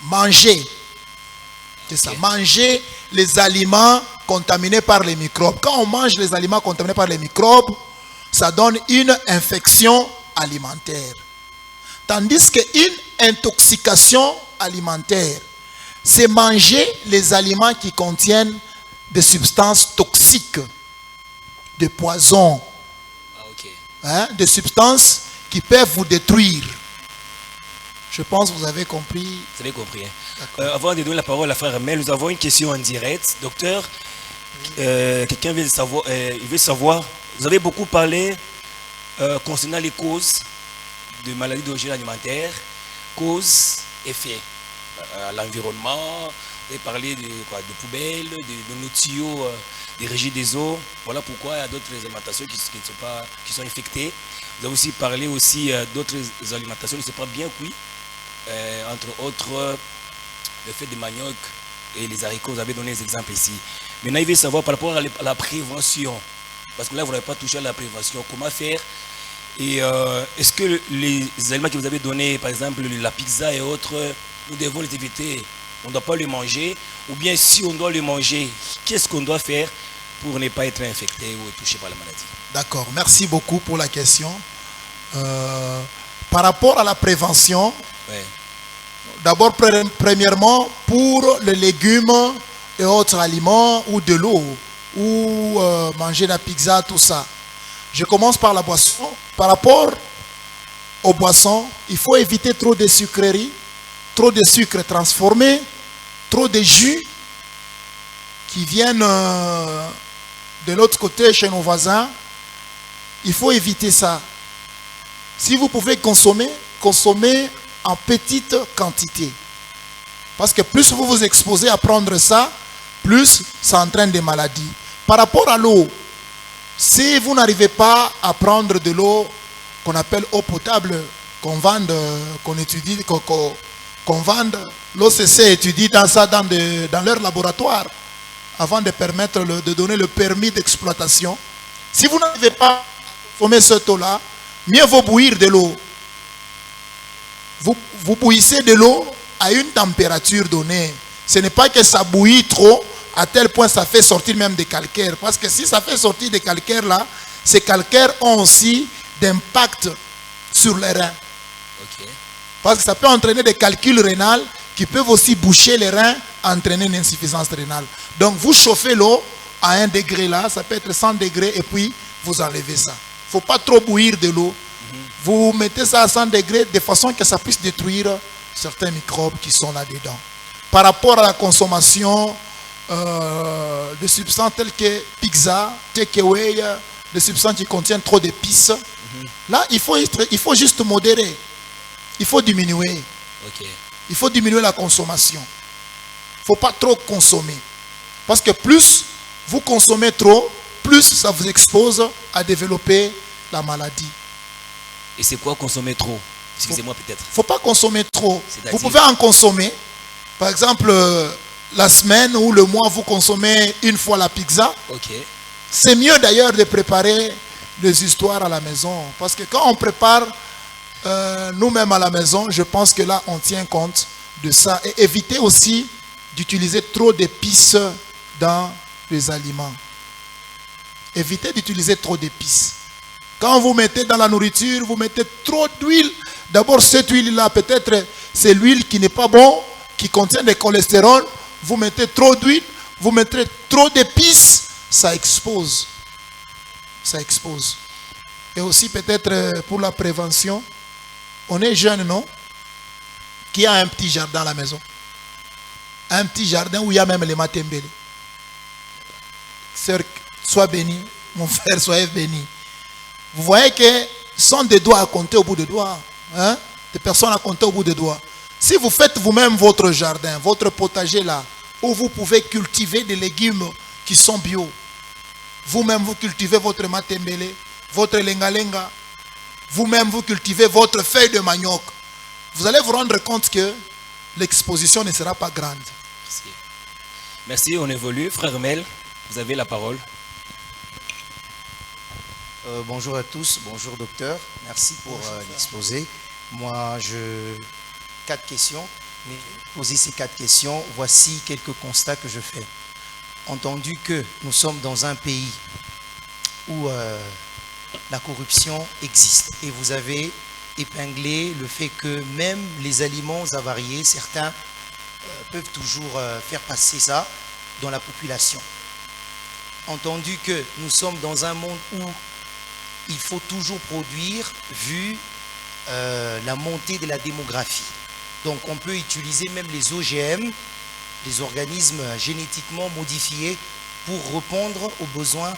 Manger. C'est ça, manger les aliments contaminés par les microbes. Quand on mange les aliments contaminés par les microbes, ça donne une infection alimentaire. Tandis qu'une intoxication alimentaire, c'est manger les aliments qui contiennent des substances toxiques, des poisons, des substances qui peuvent vous détruire. Je pense que vous avez compris. Vous avez compris. Avant de donner la parole à frère Mel, nous avons une question en direct. Docteur, quelqu'un veut savoir, vous avez beaucoup parlé concernant les causes de maladies d'origine alimentaire, causes, effets. L'environnement, vous avez parlé de poubelles, de nos tuyaux, des régies des eaux. Voilà pourquoi il y a d'autres alimentations qui sont infectées. Vous avez aussi parlé d'autres alimentations qui ne sont pas bien cuites. Entre autres, le fait des manioc et les haricots, vous avez donné des exemples ici. Maintenant, il veut savoir par rapport à la prévention, parce que là, vous n'avez pas touché à la prévention, comment faire. Et est-ce que les aliments que vous avez donnés, par exemple la pizza et autres, nous devons les éviter, on ne doit pas les manger, ou bien si on doit les manger, qu'est-ce qu'on doit faire pour ne pas être infecté ou touché par la maladie? D'accord, merci beaucoup pour la question. Par rapport à la prévention, d'abord, premièrement, pour les légumes et autres aliments, ou de l'eau, ou manger la pizza, tout ça. Je commence par la boisson. Par rapport aux boissons, il faut éviter trop de sucreries, trop de sucre transformé, trop de jus qui viennent de l'autre côté chez nos voisins. Il faut éviter ça. Si vous pouvez consommer, consommez en petite quantité. Parce que plus vous vous exposez à prendre ça, plus ça entraîne des maladies. Par rapport à l'eau, si vous n'arrivez pas à prendre de l'eau qu'on appelle eau potable, qu'on vende, qu'on étudie, qu'on vende, l'OCC étudie dans ça dans leur laboratoire avant de permettre de donner le permis d'exploitation. Si vous n'arrivez pas à consommer cette eau-là, mieux vaut bouillir de l'eau. Vous bouillissez de l'eau à une température donnée. Ce n'est pas que ça bouillit trop à tel point ça fait sortir même des calcaires. Parce que si ça fait sortir des calcaires là, ces calcaires ont aussi d'impact sur les reins. Ok. Parce que ça peut entraîner des calculs rénaux qui peuvent aussi boucher les reins, entraîner une insuffisance rénale. Donc vous chauffez l'eau à 1 degré là, ça peut être 100 degrés et puis vous enlevez ça. Il ne faut pas trop bouillir de l'eau. Vous mettez ça à 100 degrés de façon que ça puisse détruire certains microbes qui sont là-dedans. Par rapport à la consommation de substances telles que pizza, takeaway, de substances qui contiennent trop d'épices, là il faut juste modérer. Il faut diminuer. Ok. Il faut diminuer la consommation. Il ne faut pas trop consommer. Parce que plus vous consommez trop, plus ça vous expose à développer la maladie. Et c'est quoi consommer trop? Excusez-moi peut-être. Il ne faut pas consommer trop. C'est-à-dire? Vous pouvez en consommer. Par exemple, la semaine ou le mois, vous consommez une fois la pizza. Ok. C'est mieux d'ailleurs de préparer des histoires à la maison. Parce que quand on prépare nous-mêmes à la maison, je pense que là, on tient compte de ça. Et éviter aussi d'utiliser trop d'épices dans les aliments. Évitez d'utiliser trop d'épices. Quand vous mettez dans la nourriture, vous mettez trop d'huile. D'abord, cette huile-là, peut-être, c'est l'huile qui n'est pas bonne, qui contient des cholestérol. Vous mettez trop d'huile, vous mettez trop d'épices, ça expose. Ça expose. Et aussi, peut-être, pour la prévention, on est jeune, non? Qui a un petit jardin à la maison. Un petit jardin où il y a même les matembele. Sœur, sois béni. Mon frère, soyez béni. Vous voyez que sont des doigts à compter au bout des doigts. Hein? Des personnes à compter au bout des doigts. Si vous faites vous-même votre jardin, votre potager là, où vous pouvez cultiver des légumes qui sont bio, vous-même vous cultivez votre matembele, votre lenga-lenga, vous-même vous cultivez votre feuille de manioc, vous allez vous rendre compte que l'exposition ne sera pas grande. Merci. Merci, on évolue. Frère Mel, vous avez la parole. Bonjour à tous, bonjour docteur, merci pour l'exposé. Moi, 4 questions. Mais poser ces 4 questions, voici quelques constats que je fais. Entendu que nous sommes dans un pays où la corruption existe et vous avez épinglé le fait que même les aliments avariés, certains peuvent toujours faire passer ça dans la population. Entendu que nous sommes dans un monde où il faut toujours produire vu la montée de la démographie. Donc on peut utiliser même les OGM, les organismes génétiquement modifiés, pour répondre aux besoins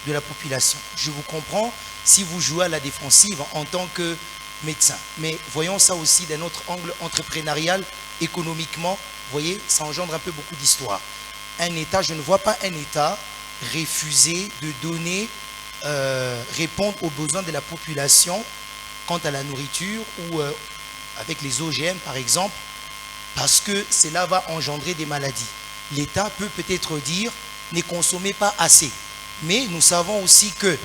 de la population. Je vous comprends si vous jouez à la défensive en tant que médecin. Mais voyons ça aussi d'un autre angle entrepreneurial, économiquement. Vous voyez, ça engendre un peu beaucoup d'histoire. Un État, je ne vois pas un État refuser de donner, répondre aux besoins de la population quant à la nourriture ou avec les OGM par exemple, parce que cela va engendrer des maladies. L'État peut peut-être dire ne consommez pas assez. Mais nous savons aussi que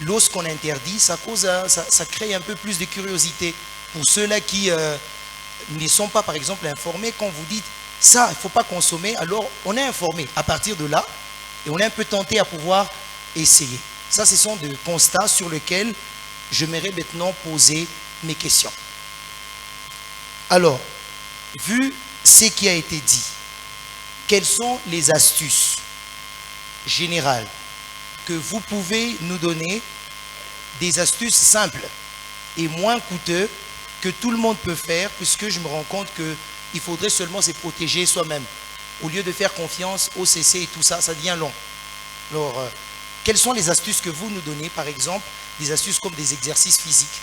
lorsqu'on interdit, ça crée un peu plus de curiosité. Pour ceux-là qui ne sont pas par exemple informés, quand vous dites ça, il ne faut pas consommer, alors on est informé à partir de là et on est un peu tenté à pouvoir essayer. Ça, ce sont des constats sur lesquels j'aimerais maintenant poser mes questions. Alors, vu ce qui a été dit, quelles sont les astuces générales que vous pouvez nous donner, des astuces simples et moins coûteuses que tout le monde peut faire, puisque je me rends compte qu'il faudrait seulement se protéger soi-même. Au lieu de faire confiance au CC et tout ça, ça devient long. Alors, quelles sont les astuces que vous nous donnez, par exemple, des astuces comme des exercices physiques,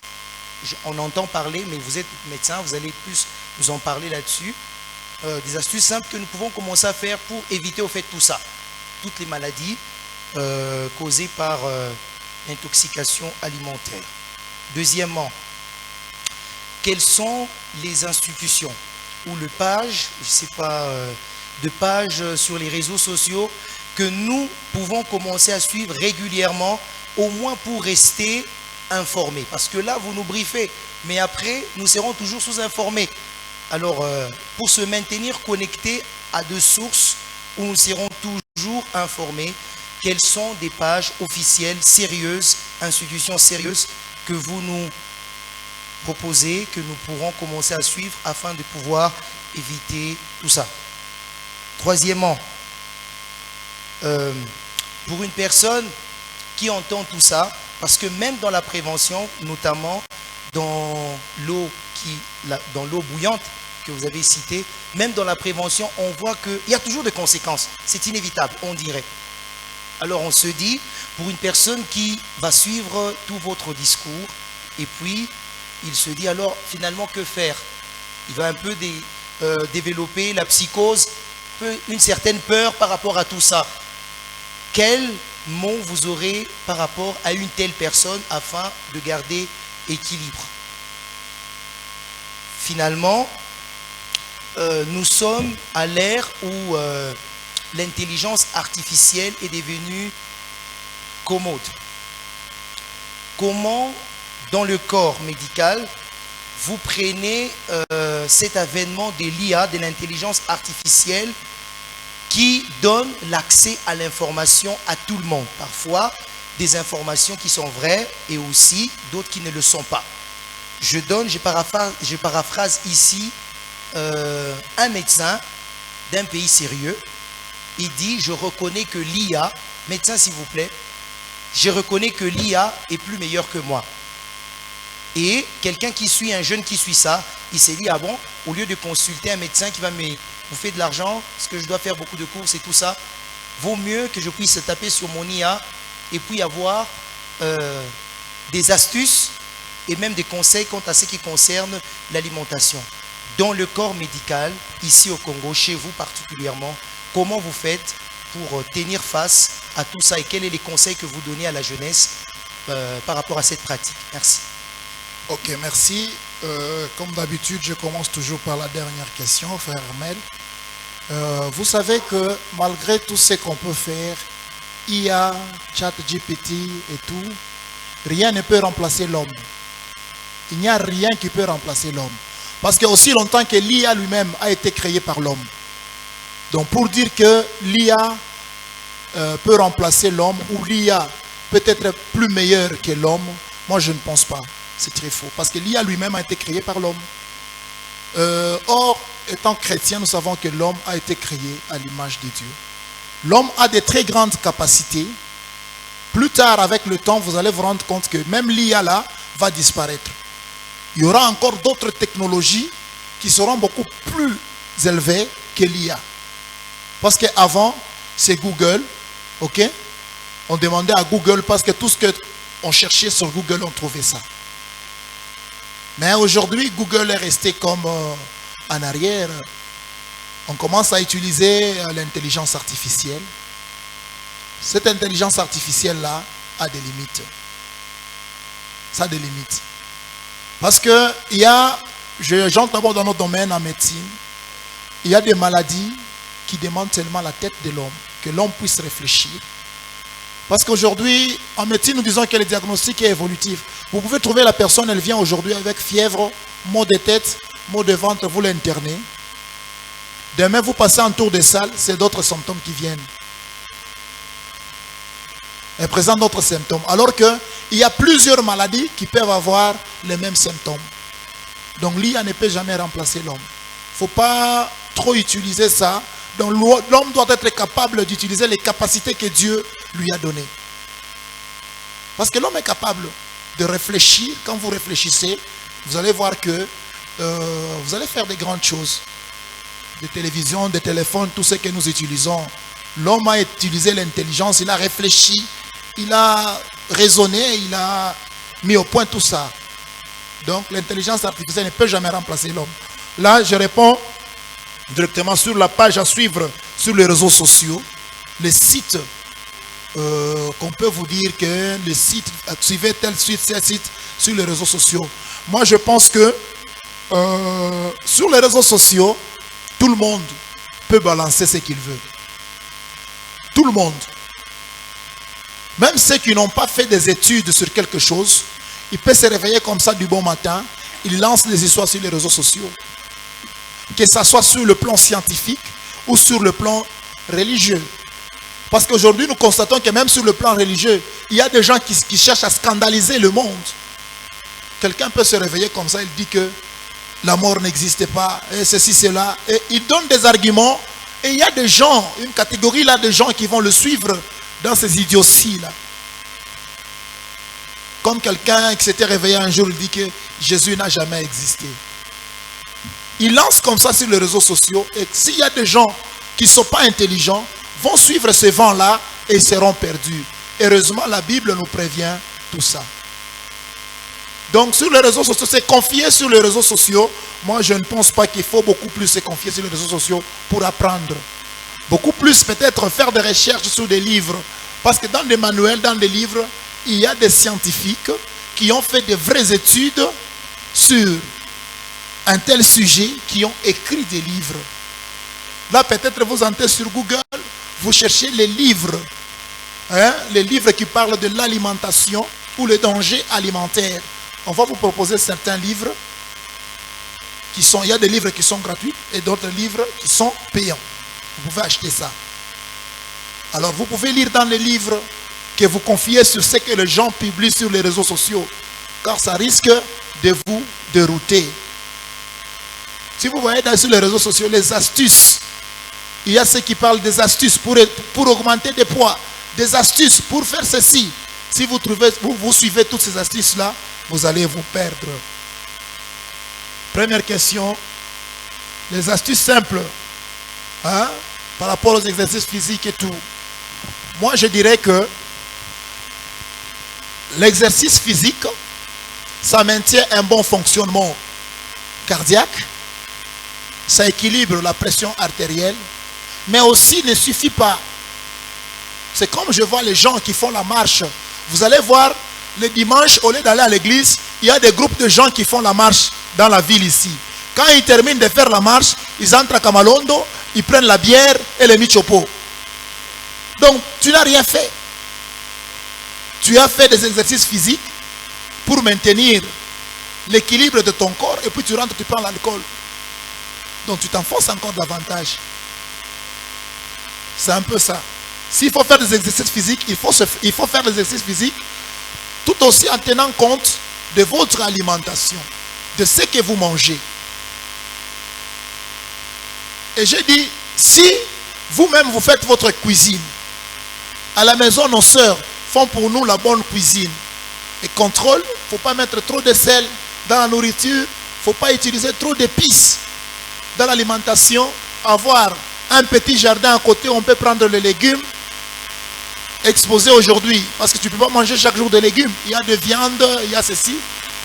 on entend parler, mais vous êtes médecin, vous allez plus nous en parler là-dessus. Des astuces simples que nous pouvons commencer à faire pour éviter au fait tout ça. Toutes les maladies causées par l'intoxication alimentaire. Deuxièmement, quelles sont les institutions ou le page, je ne sais pas, de pages sur les réseaux sociaux que nous pouvons commencer à suivre régulièrement, au moins pour rester informés. Parce que là, vous nous briefez, mais après, nous serons toujours sous-informés. Alors, pour se maintenir connectés à deux sources où nous serons toujours informés, quelles sont des pages officielles, sérieuses, institutions sérieuses que vous nous proposez, que nous pourrons commencer à suivre afin de pouvoir éviter tout ça. Troisièmement, pour une personne qui entend tout ça, parce que même dans la prévention, notamment dans l'eau bouillante que vous avez citée, même dans la prévention, on voit qu'il y a toujours des conséquences. C'est inévitable, on dirait. Alors on se dit, pour une personne qui va suivre tout votre discours, et puis il se dit alors finalement que faire? Il va un peu développer la psychose, une certaine peur par rapport à tout ça. Quel mot vous aurez par rapport à une telle personne afin de garder équilibre? Finalement, nous sommes à l'ère où l'intelligence artificielle est devenue commode. Comment, dans le corps médical, vous prenez cet avènement de l'IA, de l'intelligence artificielle, qui donne l'accès à l'information à tout le monde. Parfois, des informations qui sont vraies et aussi d'autres qui ne le sont pas. Je paraphrase ici un médecin d'un pays sérieux. Il dit, je reconnais que l'IA, médecin s'il vous plaît, je reconnais que l'IA est plus meilleure que moi. Et quelqu'un qui suit, un jeune qui suit ça, il s'est dit, ah bon, au lieu de consulter un médecin qui va me bouffer de l'argent, parce que je dois faire beaucoup de courses et tout ça, vaut mieux que je puisse taper sur mon IA et puis avoir des astuces et même des conseils quant à ce qui concerne l'alimentation. Dans le corps médical, ici au Congo, chez vous particulièrement, comment vous faites pour tenir face à tout ça et quels sont les conseils que vous donnez à la jeunesse par rapport à cette pratique? Merci. Ok, merci. Comme d'habitude, je commence toujours par la dernière question, frère Hermel. Vous savez que malgré tout ce qu'on peut faire, IA, ChatGPT et tout, rien ne peut remplacer l'homme. Il n'y a rien qui peut remplacer l'homme. Parce que aussi longtemps que l'IA lui-même a été créé par l'homme. Donc pour dire que l'IA peut remplacer l'homme ou l'IA peut être plus meilleur que l'homme, moi je ne pense pas. C'est très faux. Parce que l'IA lui-même a été créé par l'homme. Or, étant chrétien, nous savons que l'homme a été créé à l'image de Dieu. L'homme a de très grandes capacités. Plus tard, avec le temps, vous allez vous rendre compte que même l'IA là va disparaître. Il y aura encore d'autres technologies qui seront beaucoup plus élevées que l'IA. Parce qu'avant, c'est Google, ok? On demandait à Google parce que tout ce qu'on cherchait sur Google, on trouvait ça. Mais aujourd'hui, Google est resté comme en arrière. On commence à utiliser l'intelligence artificielle. Cette intelligence artificielle-là a des limites. Ça a des limites. Parce que il y a, j'entre d'abord dans notre domaine en médecine, il y a des maladies qui demandent seulement la tête de l'homme, que l'homme puisse réfléchir. Parce qu'aujourd'hui, en médecine, nous disons que le diagnostic est évolutif. Vous pouvez trouver la personne, elle vient aujourd'hui avec fièvre, maux de tête, maux de ventre, vous l'internez. Demain, vous passez en tour de salle, c'est d'autres symptômes qui viennent. Elle présente d'autres symptômes. Alors qu'il y a plusieurs maladies qui peuvent avoir les mêmes symptômes. Donc l'IA ne peut jamais remplacer l'homme. Il ne faut pas trop utiliser ça. Donc l'homme doit être capable d'utiliser les capacités que Dieu lui a données. Parce que l'homme est capable de réfléchir. Quand vous réfléchissez, vous allez voir que vous allez faire des grandes choses. Des télévisions, des téléphones, tout ce que nous utilisons. L'homme a utilisé l'intelligence, il a réfléchi, il a raisonné, il a mis au point tout ça. Donc l'intelligence artificielle ne peut jamais remplacer l'homme. Là, je réponds directement sur la page à suivre sur les réseaux sociaux. Les sites qu'on peut vous dire que les sites, suivez tel site sur les réseaux sociaux. Moi, je pense que sur les réseaux sociaux, tout le monde peut balancer ce qu'il veut. Tout le monde. Même ceux qui n'ont pas fait des études sur quelque chose, ils peuvent se réveiller comme ça du bon matin, ils lancent des histoires sur les réseaux sociaux. Que ce soit sur le plan scientifique ou sur le plan religieux. Parce qu'aujourd'hui, nous constatons que même sur le plan religieux, il y a des gens qui cherchent à scandaliser le monde. Quelqu'un peut se réveiller comme ça, il dit que la mort n'existe pas, et ceci, cela. Et il donne des arguments, et il y a des gens, une catégorie là de gens qui vont le suivre dans ces idioties-là. Comme quelqu'un qui s'était réveillé un jour, il dit que Jésus n'a jamais existé. Il lance comme ça sur les réseaux sociaux, et s'il y a des gens qui ne sont pas intelligents, vont suivre ce vent-là et seront perdus. Heureusement, la Bible nous prévient tout ça. Donc, sur les réseaux sociaux, c'est confier sur les réseaux sociaux. Moi, je ne pense pas qu'il faut beaucoup plus se confier sur les réseaux sociaux pour apprendre. Beaucoup plus, peut-être, faire des recherches sur des livres. Parce que dans des manuels, dans des livres, il y a des scientifiques qui ont fait de vraies études sur un tel sujet, qui ont écrit des livres. Là, peut-être, vous entrez sur Google, vous cherchez les livres qui parlent de l'alimentation ou le danger alimentaire. On va vous proposer certains livres il y a des livres qui sont gratuits et d'autres livres qui sont payants. Vous pouvez acheter ça. Alors vous pouvez lire dans les livres que vous confiez sur ce que les gens publient sur les réseaux sociaux, car ça risque de vous dérouter. Si vous voyez sur les réseaux sociaux les astuces, il y a ceux qui parlent des astuces pour augmenter des poids, des astuces pour faire ceci. Si vous suivez toutes ces astuces-là, vous allez vous perdre. Première question, les astuces simples par rapport aux exercices physiques et tout. Moi, je dirais que l'exercice physique, ça maintient un bon fonctionnement cardiaque, ça équilibre la pression artérielle, mais aussi ne suffit pas. C'est comme je vois les gens qui font la marche. Vous allez voir, le dimanche, au lieu d'aller à l'église, il y a des groupes de gens qui font la marche dans la ville ici. Quand ils terminent de faire la marche, ils entrent à Kamalondo, ils prennent la bière et le michopo. Donc, tu n'as rien fait. Tu as fait des exercices physiques pour maintenir l'équilibre de ton corps et puis tu rentres, tu prends l'alcool. Donc, tu t'enfonces encore davantage. C'est un peu ça. S'il faut faire des exercices physiques, il faut faire des exercices physiques tout aussi en tenant compte de votre alimentation, de ce que vous mangez. Et j'ai dit, si vous-même vous faites votre cuisine, à la maison nos sœurs font pour nous la bonne cuisine. Et contrôle, il ne faut pas mettre trop de sel dans la nourriture, il ne faut pas utiliser trop d'épices dans l'alimentation, avoir un petit jardin à côté où on peut prendre les légumes exposés aujourd'hui, parce que tu ne peux pas manger chaque jour des légumes. Il y a de viande, il y a ceci,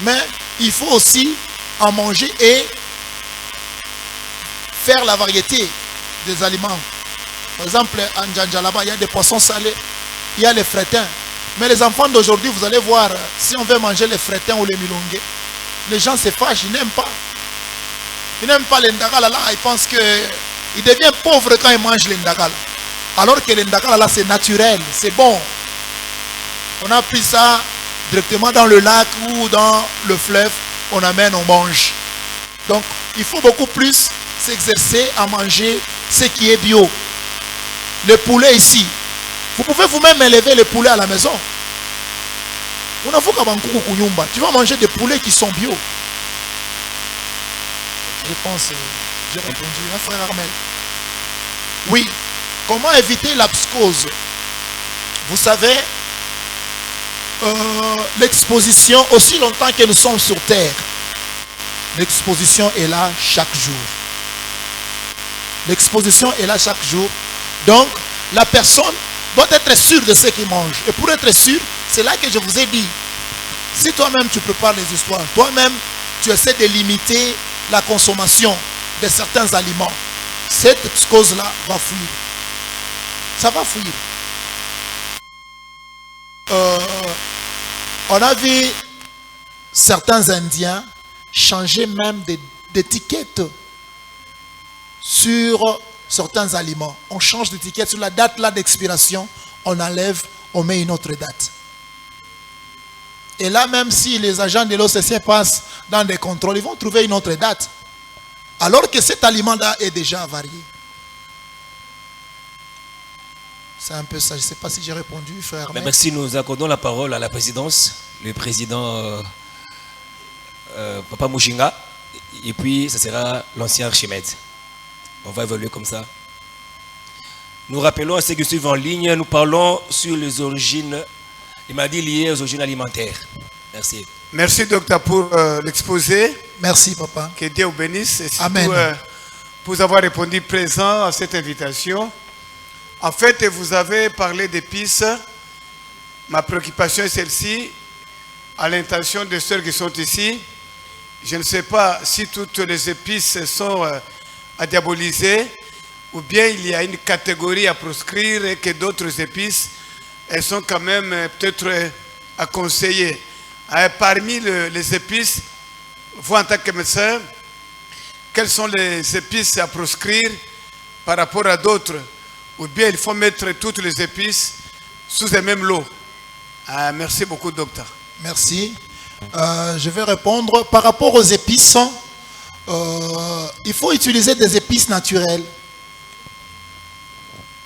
mais il faut aussi en manger et faire la variété des aliments. Par exemple, en Djandja là-bas, il y a des poissons salés, il y a les frétins. Mais les enfants d'aujourd'hui, vous allez voir, si on veut manger les frétins ou les milongués, les gens se fâchent, ils n'aiment pas. Ils n'aiment pas les ndagala là, ils pensent qu'ils deviennent pauvres quand ils mangent les ndagala. Alors que les ndagala là, c'est naturel, c'est bon. On a pris ça directement dans le lac ou dans le fleuve, on amène, on mange. Donc, il faut beaucoup plus s'exercer à manger ce qui est bio. Le poulet ici, vous pouvez vous-même élever le poulet à la maison. Tu vas manger des poulets qui sont bio. Je pense, j'ai répondu, hein, frère Armel. Oui, comment éviter l'abscose? Vous savez, l'exposition, aussi longtemps que nous sommes sur terre, l'exposition est là chaque jour. L'exposition est là chaque jour. Donc, la personne doit être sûre de ce qu'il mange. Et pour être sûr, c'est là que je vous ai dit, Si toi-même tu prépares les histoires, toi-même tu essaies de limiter la consommation de certains aliments, cette cause-là va fuir. Ça va fuir. On a vu certains Indiens changer même d'étiquette sur certains aliments. On change d'étiquette sur la date là d'expiration, on enlève, on met une autre date. Et là, même si les agents de l'OCC passent dans des contrôles, ils vont trouver une autre date. Alors que cet aliment-là est déjà avarié. C'est un peu ça. Je ne sais pas si j'ai répondu, frère. Merci. Nous accordons la parole à la présidence, le président Papa Mouchinga. Et puis, ce sera l'ancien Archimède. On va évoluer comme ça. Nous rappelons à ceux qui suivent en ligne, nous parlons sur les origines, les maladies liées aux origines alimentaires. Merci. Merci, docteur, pour l'exposé. Merci, papa. Que Dieu vous bénisse. Et surtout, Amen. Pour avoir répondu présent à cette invitation. En fait, vous avez parlé d'épices. Ma préoccupation est celle-ci. À l'intention de ceux qui sont ici, je ne sais pas si toutes les épices sont à diaboliser ou bien il y a une catégorie à proscrire et que d'autres épices, elles sont quand même peut-être à conseiller. Parmi les épices, vous en tant que médecin, quelles sont les épices à proscrire par rapport à d'autres? Ou bien il faut mettre toutes les épices sous le même lot? Merci beaucoup, docteur. Merci. Je vais répondre. Par rapport aux épices, il faut utiliser des épices naturelles.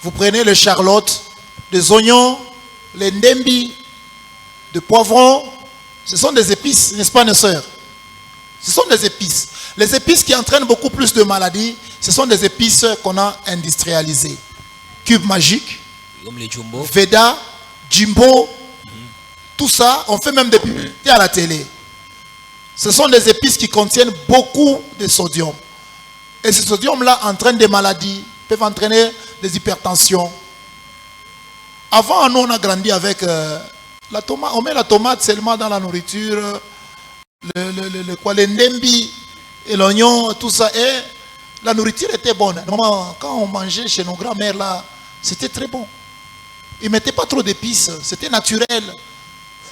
Vous prenez le charlotte, des oignons, les ndembi, des poivrons. Ce sont des épices, n'est-ce pas, mes soeurs? Ce sont des épices. Les épices qui entraînent beaucoup plus de maladies, ce sont des épices qu'on a industrialisées. Cube magique, Veda, Jimbo, tout ça, on fait même des publicités à la télé. Ce sont des épices qui contiennent beaucoup de sodium. Et ce sodium-là entraîne des maladies, peuvent entraîner des hypertensions. Avant, nous, on a grandi avec la tomate. On met la tomate seulement dans la nourriture, les ndembi et l'oignon, tout ça. Et la nourriture était bonne. Normalement, quand on mangeait chez nos grands-mères, là, c'était très bon. Ils ne mettaient pas trop d'épices, c'était naturel.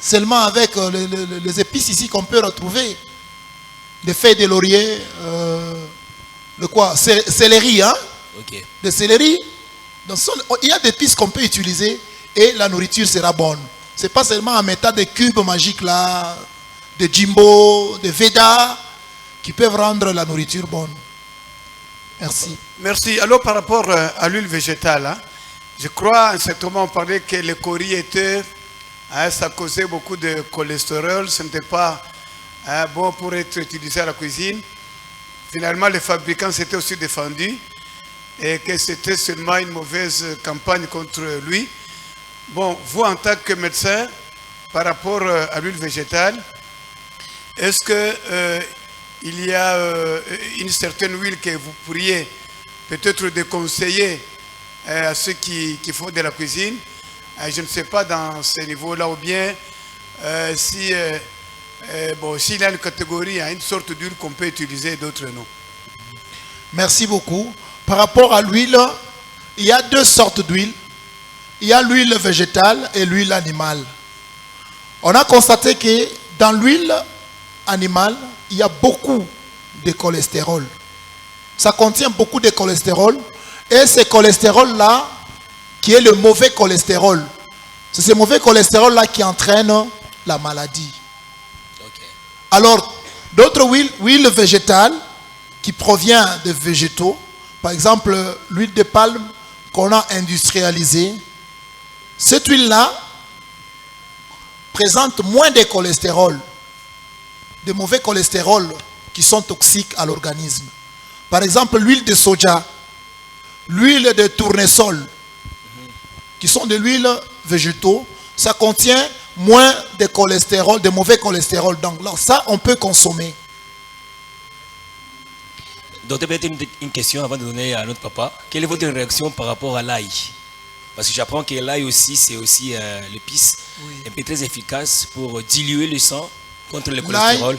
Seulement avec les épices ici qu'on peut retrouver. Des feuilles de laurier, céleri, hein? Okay. De céleri. Donc, il y a des épices qu'on peut utiliser et la nourriture sera bonne. Ce n'est pas seulement en mettant des cubes magiques là, de Jimbo, de Veda, qui peuvent rendre la nourriture bonne. Merci. Merci. Alors, par rapport à l'huile végétale, hein, je crois, à un certain moment, on parlait que le cori était, ça causait beaucoup de cholestérol, ce n'était pas bon pour être utilisé à la cuisine. Finalement, les fabricants s'étaient aussi défendus et que c'était seulement une mauvaise campagne contre lui. Bon, vous, en tant que médecin, par rapport à l'huile végétale, est-ce que il y a une certaine huile que vous pourriez peut-être déconseiller à ceux qui font de la cuisine? Je ne sais pas dans ce niveau-là, ou bien s'il y a une catégorie, une sorte d'huile qu'on peut utiliser et d'autres non. Merci beaucoup. Par rapport à l'huile, il y a deux sortes d'huile. Il y a l'huile végétale et l'huile animale. On a constaté que dans l'huile animale, il y a beaucoup de cholestérol. Ça contient beaucoup de cholestérol. Et ce cholestérol-là, qui est le mauvais cholestérol, c'est ce mauvais cholestérol-là qui entraîne la maladie. Okay. Alors, d'autres huiles végétales qui provient de végétaux, par exemple l'huile de palme qu'on a industrialisée, cette huile-là présente moins de cholestérol, de mauvais cholestérol qui sont toxiques à l'organisme. Par exemple, l'huile de soja, l'huile de tournesol, qui sont de l'huile végétaux, ça contient moins de cholestérol, de mauvais cholestérol. Donc là, ça, on peut consommer. Donc, peut-être une question avant de donner à notre papa. Quelle est votre réaction par rapport à l'ail? Parce que j'apprends que l'ail aussi, c'est aussi l'épice un peu très efficace pour diluer le sang contre le cholestérol.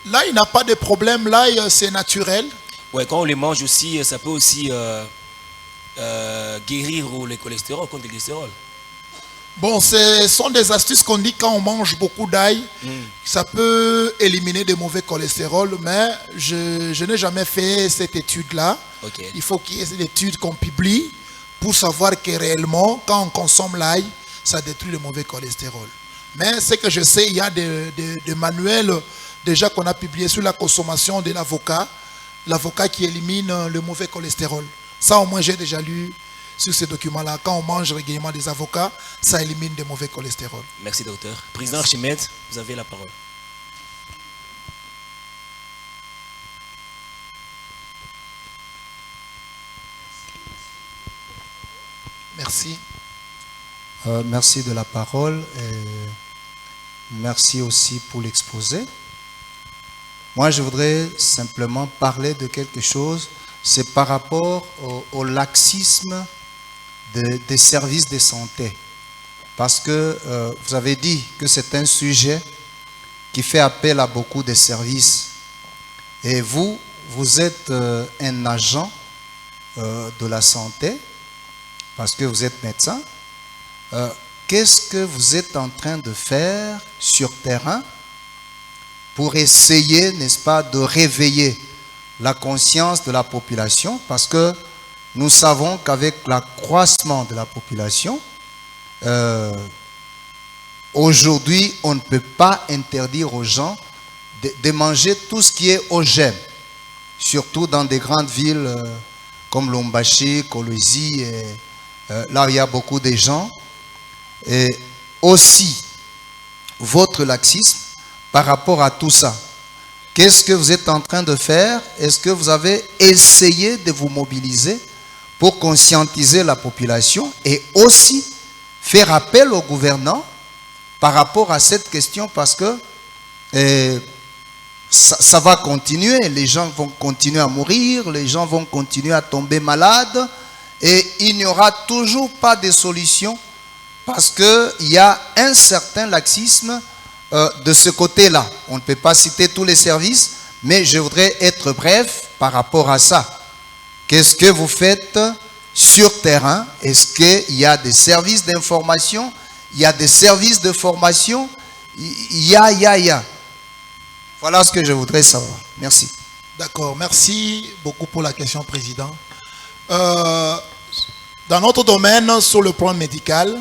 L'ail n'a pas de problème, l'ail c'est naturel. Ouais, quand on le mange aussi, ça peut aussi guérir le cholestérol, contre le cholestérol. Bon, ce sont des astuces qu'on dit quand on mange beaucoup d'ail, ça peut éliminer des mauvais cholestérol, mais je n'ai jamais fait cette étude-là. Okay. Il faut qu'il y ait cette étude qu'on publie pour savoir que réellement, quand on consomme l'ail, ça détruit le mauvais cholestérol. Mais ce que je sais, il y a des manuels déjà qu'on a publiés sur la consommation de l'avocat qui élimine le mauvais cholestérol. Ça, au moins, j'ai déjà lu sur ces documents-là. Quand on mange régulièrement des avocats, ça élimine des mauvais cholestérol. Merci, docteur. Président Archimède, vous avez la parole. Merci. Merci de la parole et merci aussi pour l'exposé. Moi, je voudrais simplement parler de quelque chose. C'est par rapport au laxisme des services de santé. Parce que vous avez dit que c'est un sujet qui fait appel à beaucoup de services. Et vous êtes un agent de la santé, parce que vous êtes médecin. Qu'est-ce que vous êtes en train de faire sur terrain pour essayer, n'est-ce pas, de réveiller la conscience de la population? Parce que nous savons qu'avec l'accroissement de la population, aujourd'hui, on ne peut pas interdire aux gens de manger tout ce qui est OGM, surtout dans des grandes villes comme Lombashi, Kolwezi, là où il y a beaucoup de gens. Et aussi, votre laxisme par rapport à tout ça. Qu'est-ce que vous êtes en train de faire? Est-ce que vous avez essayé de vous mobiliser pour conscientiser la population et aussi faire appel aux gouvernants par rapport à cette question? Parce que ça va continuer, les gens vont continuer à mourir, les gens vont continuer à tomber malades et il n'y aura toujours pas de solution parce qu'il y a un certain laxisme de ce côté-là. On ne peut pas citer tous les services, mais je voudrais être bref par rapport à ça. Qu'est-ce que vous faites sur terrain? Est-ce qu'il y a des services d'information? Il y a des services de formation? Il y a. Voilà ce que je voudrais savoir. Merci. D'accord. Merci beaucoup pour la question, Président. Dans notre domaine, sur le plan médical,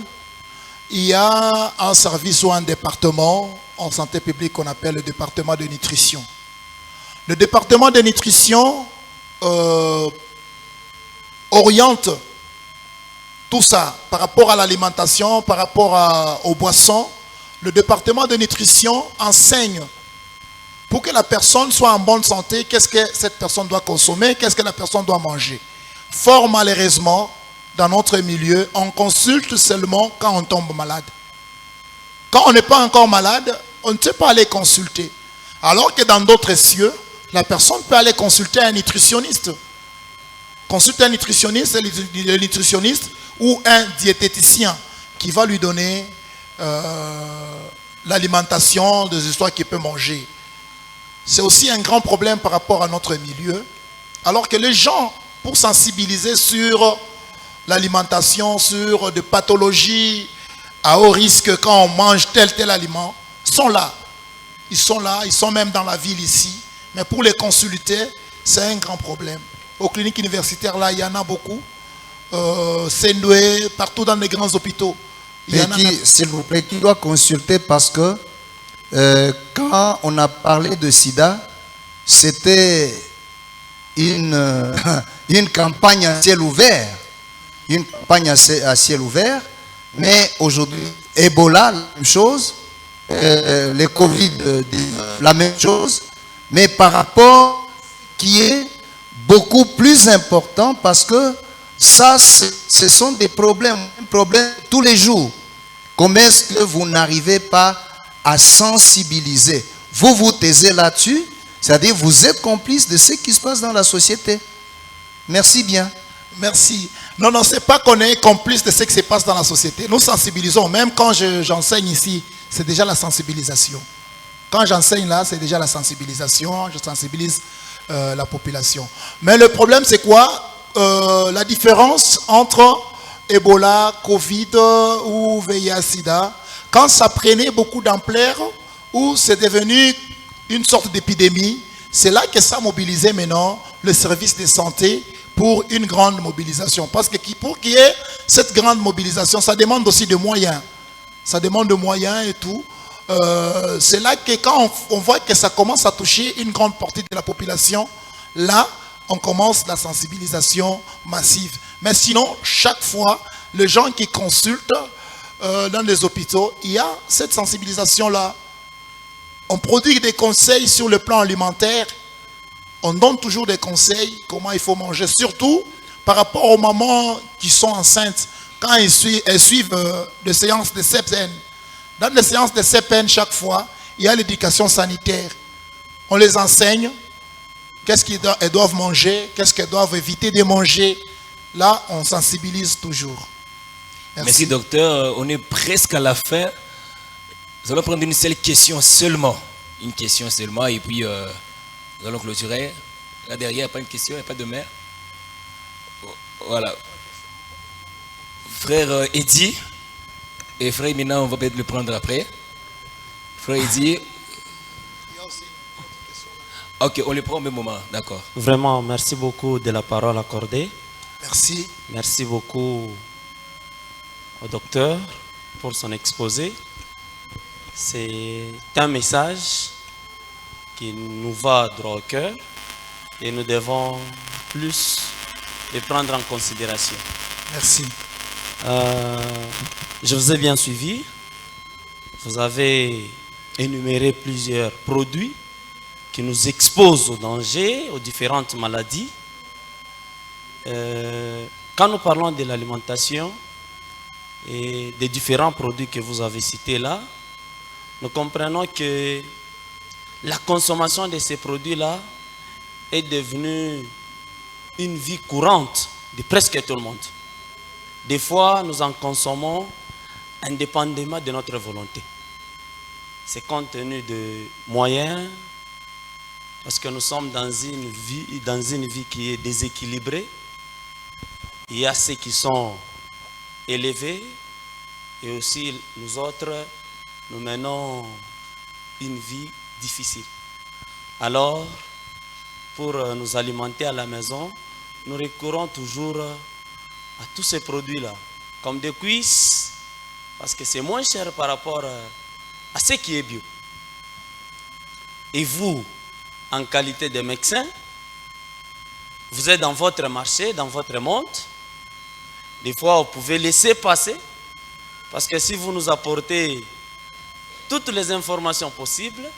il y a un service ou un département en santé publique qu'on appelle le département de nutrition. Le département de nutrition oriente tout ça par rapport à l'alimentation, par rapport aux boissons. Le département de nutrition enseigne pour que la personne soit en bonne santé, qu'est-ce que cette personne doit consommer, qu'est-ce que la personne doit manger. Fort malheureusement, dans notre milieu, on consulte seulement quand on tombe malade. Quand on n'est pas encore malade, on ne sait pas aller consulter. Alors que dans d'autres cieux, la personne peut aller consulter un nutritionniste. Consulter un nutritionniste, c'est le nutritionniste ou un diététicien qui va lui donner l'alimentation, des histoires qu'il peut manger. C'est aussi un grand problème par rapport à notre milieu. Alors que les gens, pour sensibiliser sur l'alimentation, sur des pathologies à haut risque quand on mange tel aliment, sont là. Ils sont là, ils sont même dans la ville ici. Mais pour les consulter, c'est un grand problème. Aux cliniques universitaires, là, il y en a beaucoup. Sendoué, partout dans les grands hôpitaux. S'il vous plaît, qui doit consulter? Parce que quand on a parlé de sida, c'était une campagne à ciel ouvert. Une campagne à ciel ouvert. Mais aujourd'hui, Ebola, la même chose. Les Covid, la même chose. Mais par rapport qui est beaucoup plus important, parce que ça, ce sont des problèmes tous les jours. Comment est-ce que vous n'arrivez pas à sensibiliser? Vous vous taisez là-dessus, c'est-à-dire vous êtes complice de ce qui se passe dans la société. Merci bien. Merci. Non, non, c'est pas qu'on est complice de ce qui se passe dans la société. Nous sensibilisons. Même quand j'enseigne ici, c'est déjà la sensibilisation. Quand j'enseigne là, c'est déjà la sensibilisation. Je sensibilise la population. Mais le problème, c'est quoi? La différence entre Ebola, Covid ou VIH-Sida, quand ça prenait beaucoup d'ampleur, ou c'est devenu une sorte d'épidémie, c'est là que ça mobilisait maintenant le service de santé pour une grande mobilisation. Parce que pour qu'il y ait cette grande mobilisation, ça demande aussi de moyens. Ça demande de moyens et tout. C'est là que quand on voit que ça commence à toucher une grande partie de la population, là, on commence la sensibilisation massive. Mais sinon, chaque fois, les gens qui consultent dans les hôpitaux, il y a cette sensibilisation-là. On produit des conseils sur le plan alimentaire. On donne toujours des conseils, comment il faut manger. Surtout par rapport aux mamans qui sont enceintes. Quand elles suivent des séances de CPN. Dans les séances de CPN, chaque fois, il y a l'éducation sanitaire. On les enseigne. Qu'est-ce qu'elles doivent manger? Qu'est-ce qu'elles doivent éviter de manger? Là, on sensibilise toujours. Merci docteur. On est presque à la fin. Nous allons prendre une seule question seulement. Une question seulement et puis nous allons clôturer. Là derrière, il n'y a pas une question, il n'y a pas de mère. Voilà. Frère Eddy et frère Mina, on va peut-être le prendre après. Frère Eddy. Ok, on le prend au même moment, d'accord. Vraiment, merci beaucoup de la parole accordée. Merci. Merci beaucoup au docteur pour son exposé. C'est un message qui nous va droit au cœur et nous devons plus le prendre en considération. Merci. Je vous ai bien suivi. Vous avez énuméré plusieurs produits qui nous exposent au danger, aux différentes maladies. Quand nous parlons de l'alimentation et des différents produits que vous avez cités là, nous comprenons que la consommation de ces produits-là est devenue une vie courante de presque tout le monde. Des fois, nous en consommons indépendamment de notre volonté. C'est compte tenu de moyens, parce que nous sommes dans une vie qui est déséquilibrée. Il y a ceux qui sont élevés et aussi nous autres, nous menons une vie difficile. Alors, pour nous alimenter à la maison, nous recourons toujours à tous ces produits-là, comme des cuisses, parce que c'est moins cher par rapport à ce qui est bio. Et vous, en qualité de médecin, vous êtes dans votre marché, dans votre monde. Des fois, vous pouvez laisser passer, parce que si vous nous apportez toutes les informations possibles,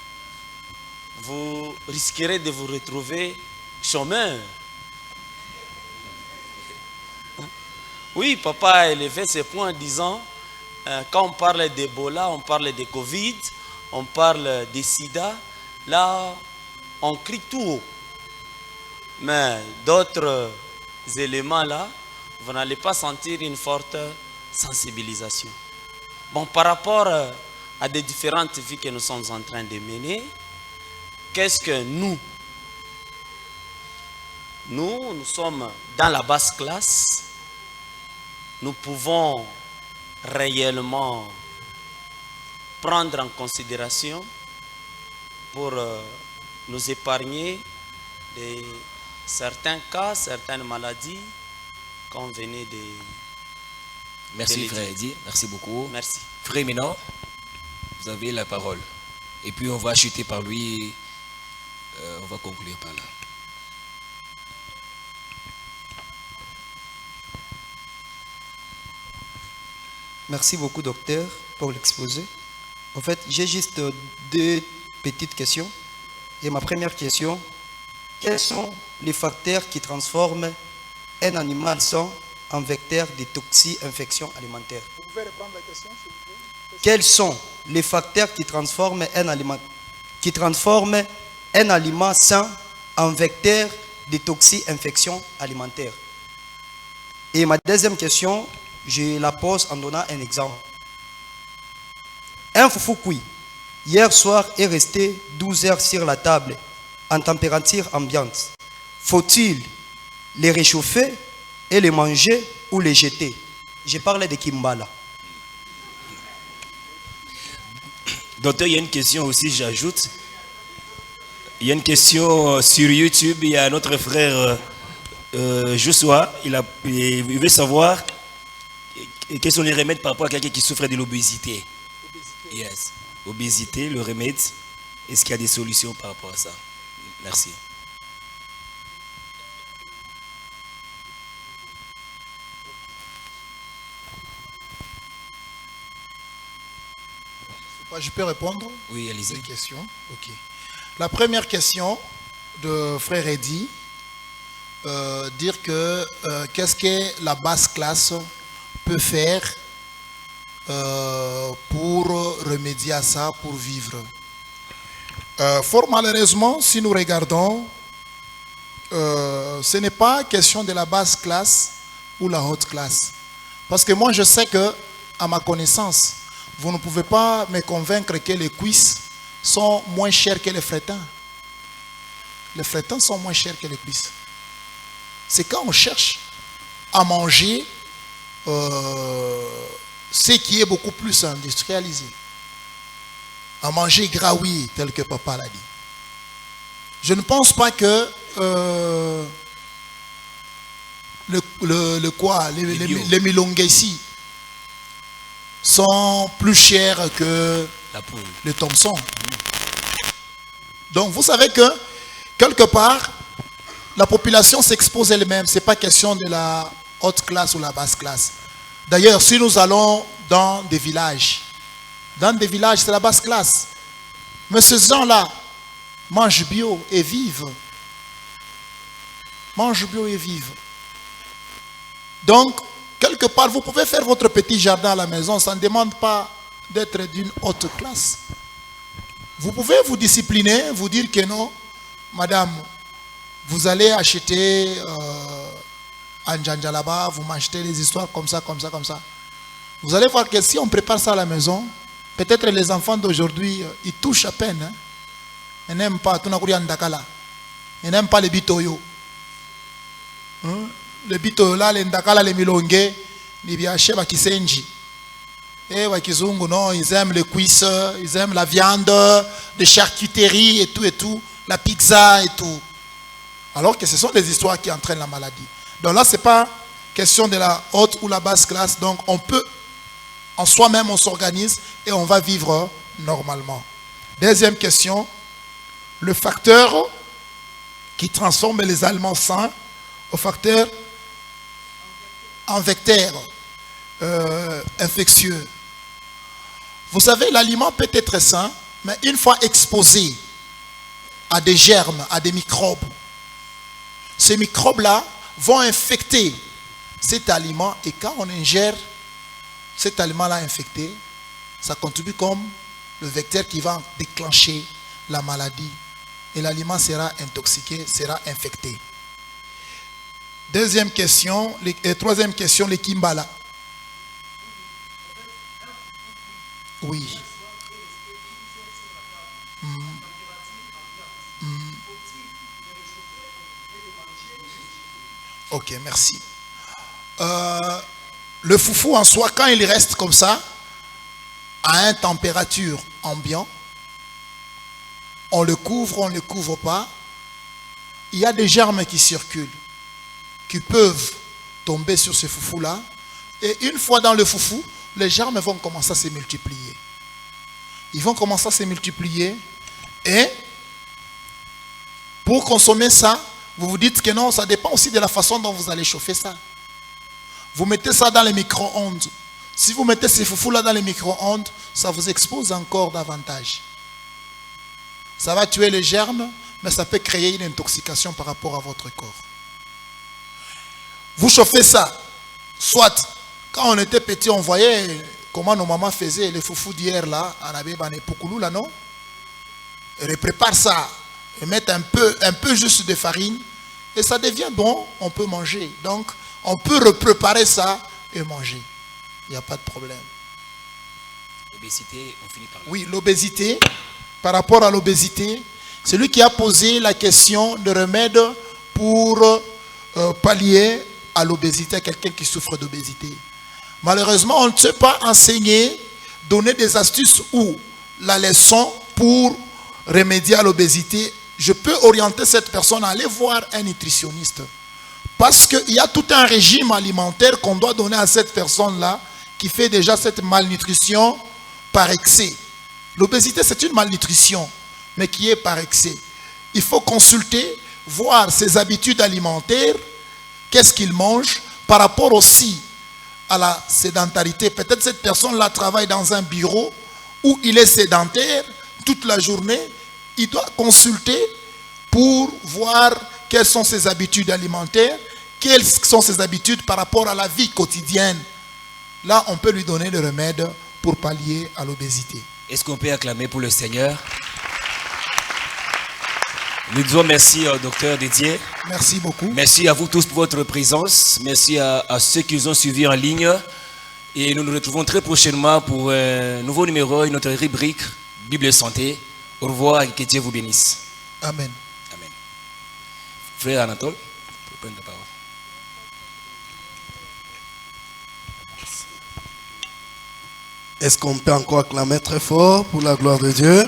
vous risquerez de vous retrouver chômeur. Oui, papa a élevé ce point en disant, quand on parle d'Ebola, on parle de Covid, on parle de Sida, là, on crie tout haut. Mais d'autres éléments là, vous n'allez pas sentir une forte sensibilisation. Bon, par rapport à des différentes vies que nous sommes en train de mener, qu'est-ce que nous sommes dans la basse classe, nous pouvons réellement prendre en considération pour nous épargner de certains cas, certaines maladies qu'on venait de... Merci frère Eddy, merci beaucoup. Merci. Frère Mina, vous avez la parole. Et puis on va chuter par lui, on va conclure par là. Merci beaucoup, docteur, pour l'exposé. En fait, j'ai juste deux petites questions. Et ma première question, quels sont les facteurs qui transforment un animal sain en vecteur de toxi-infection alimentaire? Vous pouvez reprendre la question, s'il vous plaît? Quels sont les facteurs qui transforment un aliment sain en vecteur de toxi-infection alimentaire? Et ma deuxième question, je la pose en donnant un exemple. Un foufou cuit, hier soir, est resté 12 heures sur la table, en température ambiante. Faut-il les réchauffer et les manger ou les jeter? Je parle de Kimbala. Docteur, il y a une question aussi, j'ajoute. Il y a une question sur YouTube. Il y a notre frère Joshua. Il veut savoir quels sont les remèdes par rapport à quelqu'un qui souffre de l'obésité. Yes. Obésité, le remède. Est-ce qu'il y a des solutions par rapport à ça? Merci. Je peux répondre? Oui, allez-y. Questions. Ok. La première question de frère Eddy, dire que qu'est-ce que la basse classe peut faire pour remédier à ça, pour vivre. Fort malheureusement, si nous regardons, ce n'est pas question de la basse classe ou la haute classe. Parce que moi, je sais que, à ma connaissance, vous ne pouvez pas me convaincre que les cuisses sont moins chères que les frétins. Les frétins sont moins chers que les cuisses. C'est quand on cherche à manger ce qui est beaucoup plus industrialisé. À manger graoui, tel que papa l'a dit. Je ne pense pas que les milongues ici sont plus chers que les Thompson. Donc vous savez que quelque part, la population s'expose elle-même. Ce n'est pas question de la haute classe ou la basse classe. D'ailleurs, si nous allons dans des villages, c'est la basse classe. Mais ces gens-là mangent bio et vivent. Mangent bio et vivent. Donc, quelque part, vous pouvez faire votre petit jardin à la maison. Ça ne demande pas d'être d'une haute classe. Vous pouvez vous discipliner, vous dire que non, madame, vous allez acheter un djanja là-bas, vous m'achetez des histoires comme ça, comme ça, comme ça. Vous allez voir que si on prépare ça à la maison, peut-être les enfants d'aujourd'hui, ils touchent à peine. Hein? Ils n'aiment pas, ils n'aiment pas les bitoyo. Hein? Les bitoyo là, les ndakala, les milongue, les biaché, les kisenji. Et non, ils aiment les cuisses, ils aiment la viande, les charcuteries et tout, la pizza et tout. Alors que ce sont des histoires qui entraînent la maladie. Donc là, ce n'est pas question de la haute ou la basse classe. Donc on peut, en soi-même, on s'organise et on va vivre normalement. Deuxième question, le facteur qui transforme les aliments sains au facteur en vecteur infectieux. Vous savez, l'aliment peut être sain, mais une fois exposé à des germes, à des microbes, ces microbes-là vont infecter cet aliment et quand on ingère cet aliment-là infecté, ça contribue comme le vecteur qui va déclencher la maladie et l'aliment sera intoxiqué, sera infecté. Troisième question, les Kimbala. Oui. Ok, merci. Le foufou en soi, quand il reste comme ça, à une température ambiante, on le couvre, on ne le couvre pas, il y a des germes qui circulent, qui peuvent tomber sur ce foufou-là, et une fois dans le foufou, les germes vont commencer à se multiplier. Ils vont commencer à se multiplier, et pour consommer ça, vous vous dites que non, ça dépend aussi de la façon dont vous allez chauffer ça. Vous mettez ça dans les micro-ondes. Si vous mettez ces foufous-là dans les micro-ondes, ça vous expose encore davantage. Ça va tuer les germes, mais ça peut créer une intoxication par rapport à votre corps. Vous chauffez ça. Soit, quand on était petit, on voyait comment nos mamans faisaient les foufous d'hier là, en Abébane Poukoulou là, non? Ils préparent ça, ils mettent un peu juste de farine, et ça devient bon, on peut manger. Donc, on peut repréparer ça et manger. Il n'y a pas de problème. L'obésité, on finit par là. Oui, l'obésité, par rapport à l'obésité, celui qui a posé la question de remède pour pallier à l'obésité, à quelqu'un qui souffre d'obésité. Malheureusement, on ne sait pas enseigner, donner des astuces ou la leçon pour remédier à l'obésité. Je peux orienter cette personne à aller voir un nutritionniste. Parce qu'il y a tout un régime alimentaire qu'on doit donner à cette personne-là qui fait déjà cette malnutrition par excès. L'obésité, c'est une malnutrition, mais qui est par excès. Il faut consulter, voir ses habitudes alimentaires, qu'est-ce qu'il mange, par rapport aussi à la sédentarité. Peut-être cette personne-là travaille dans un bureau où il est sédentaire toute la journée. Il doit consulter pour voir quelles sont ses habitudes alimentaires, quelles sont ses habitudes par rapport à la vie quotidienne. Là, on peut lui donner le remède pour pallier à l'obésité. Est-ce qu'on peut acclamer pour le Seigneur? Nous disons merci au docteur Didier. Merci beaucoup. Merci à vous tous pour votre présence. Merci à ceux qui nous ont suivis en ligne. Et nous nous retrouvons très prochainement pour un nouveau numéro, une autre rubrique, Bible et Santé. Au revoir et que Dieu vous bénisse. Amen. Amen. Frère Anatole, vous prenez la parole. Est-ce qu'on peut encore acclamer très fort pour la gloire de Dieu?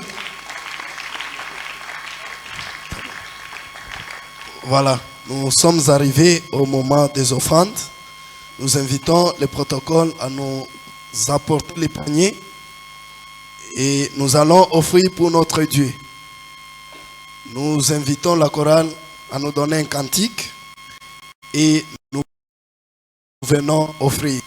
Voilà, nous sommes arrivés au moment des offrandes. Nous invitons le protocole à nous apporter les paniers et nous allons offrir pour notre Dieu. Nous invitons la chorale à nous donner un cantique et nous venons offrir.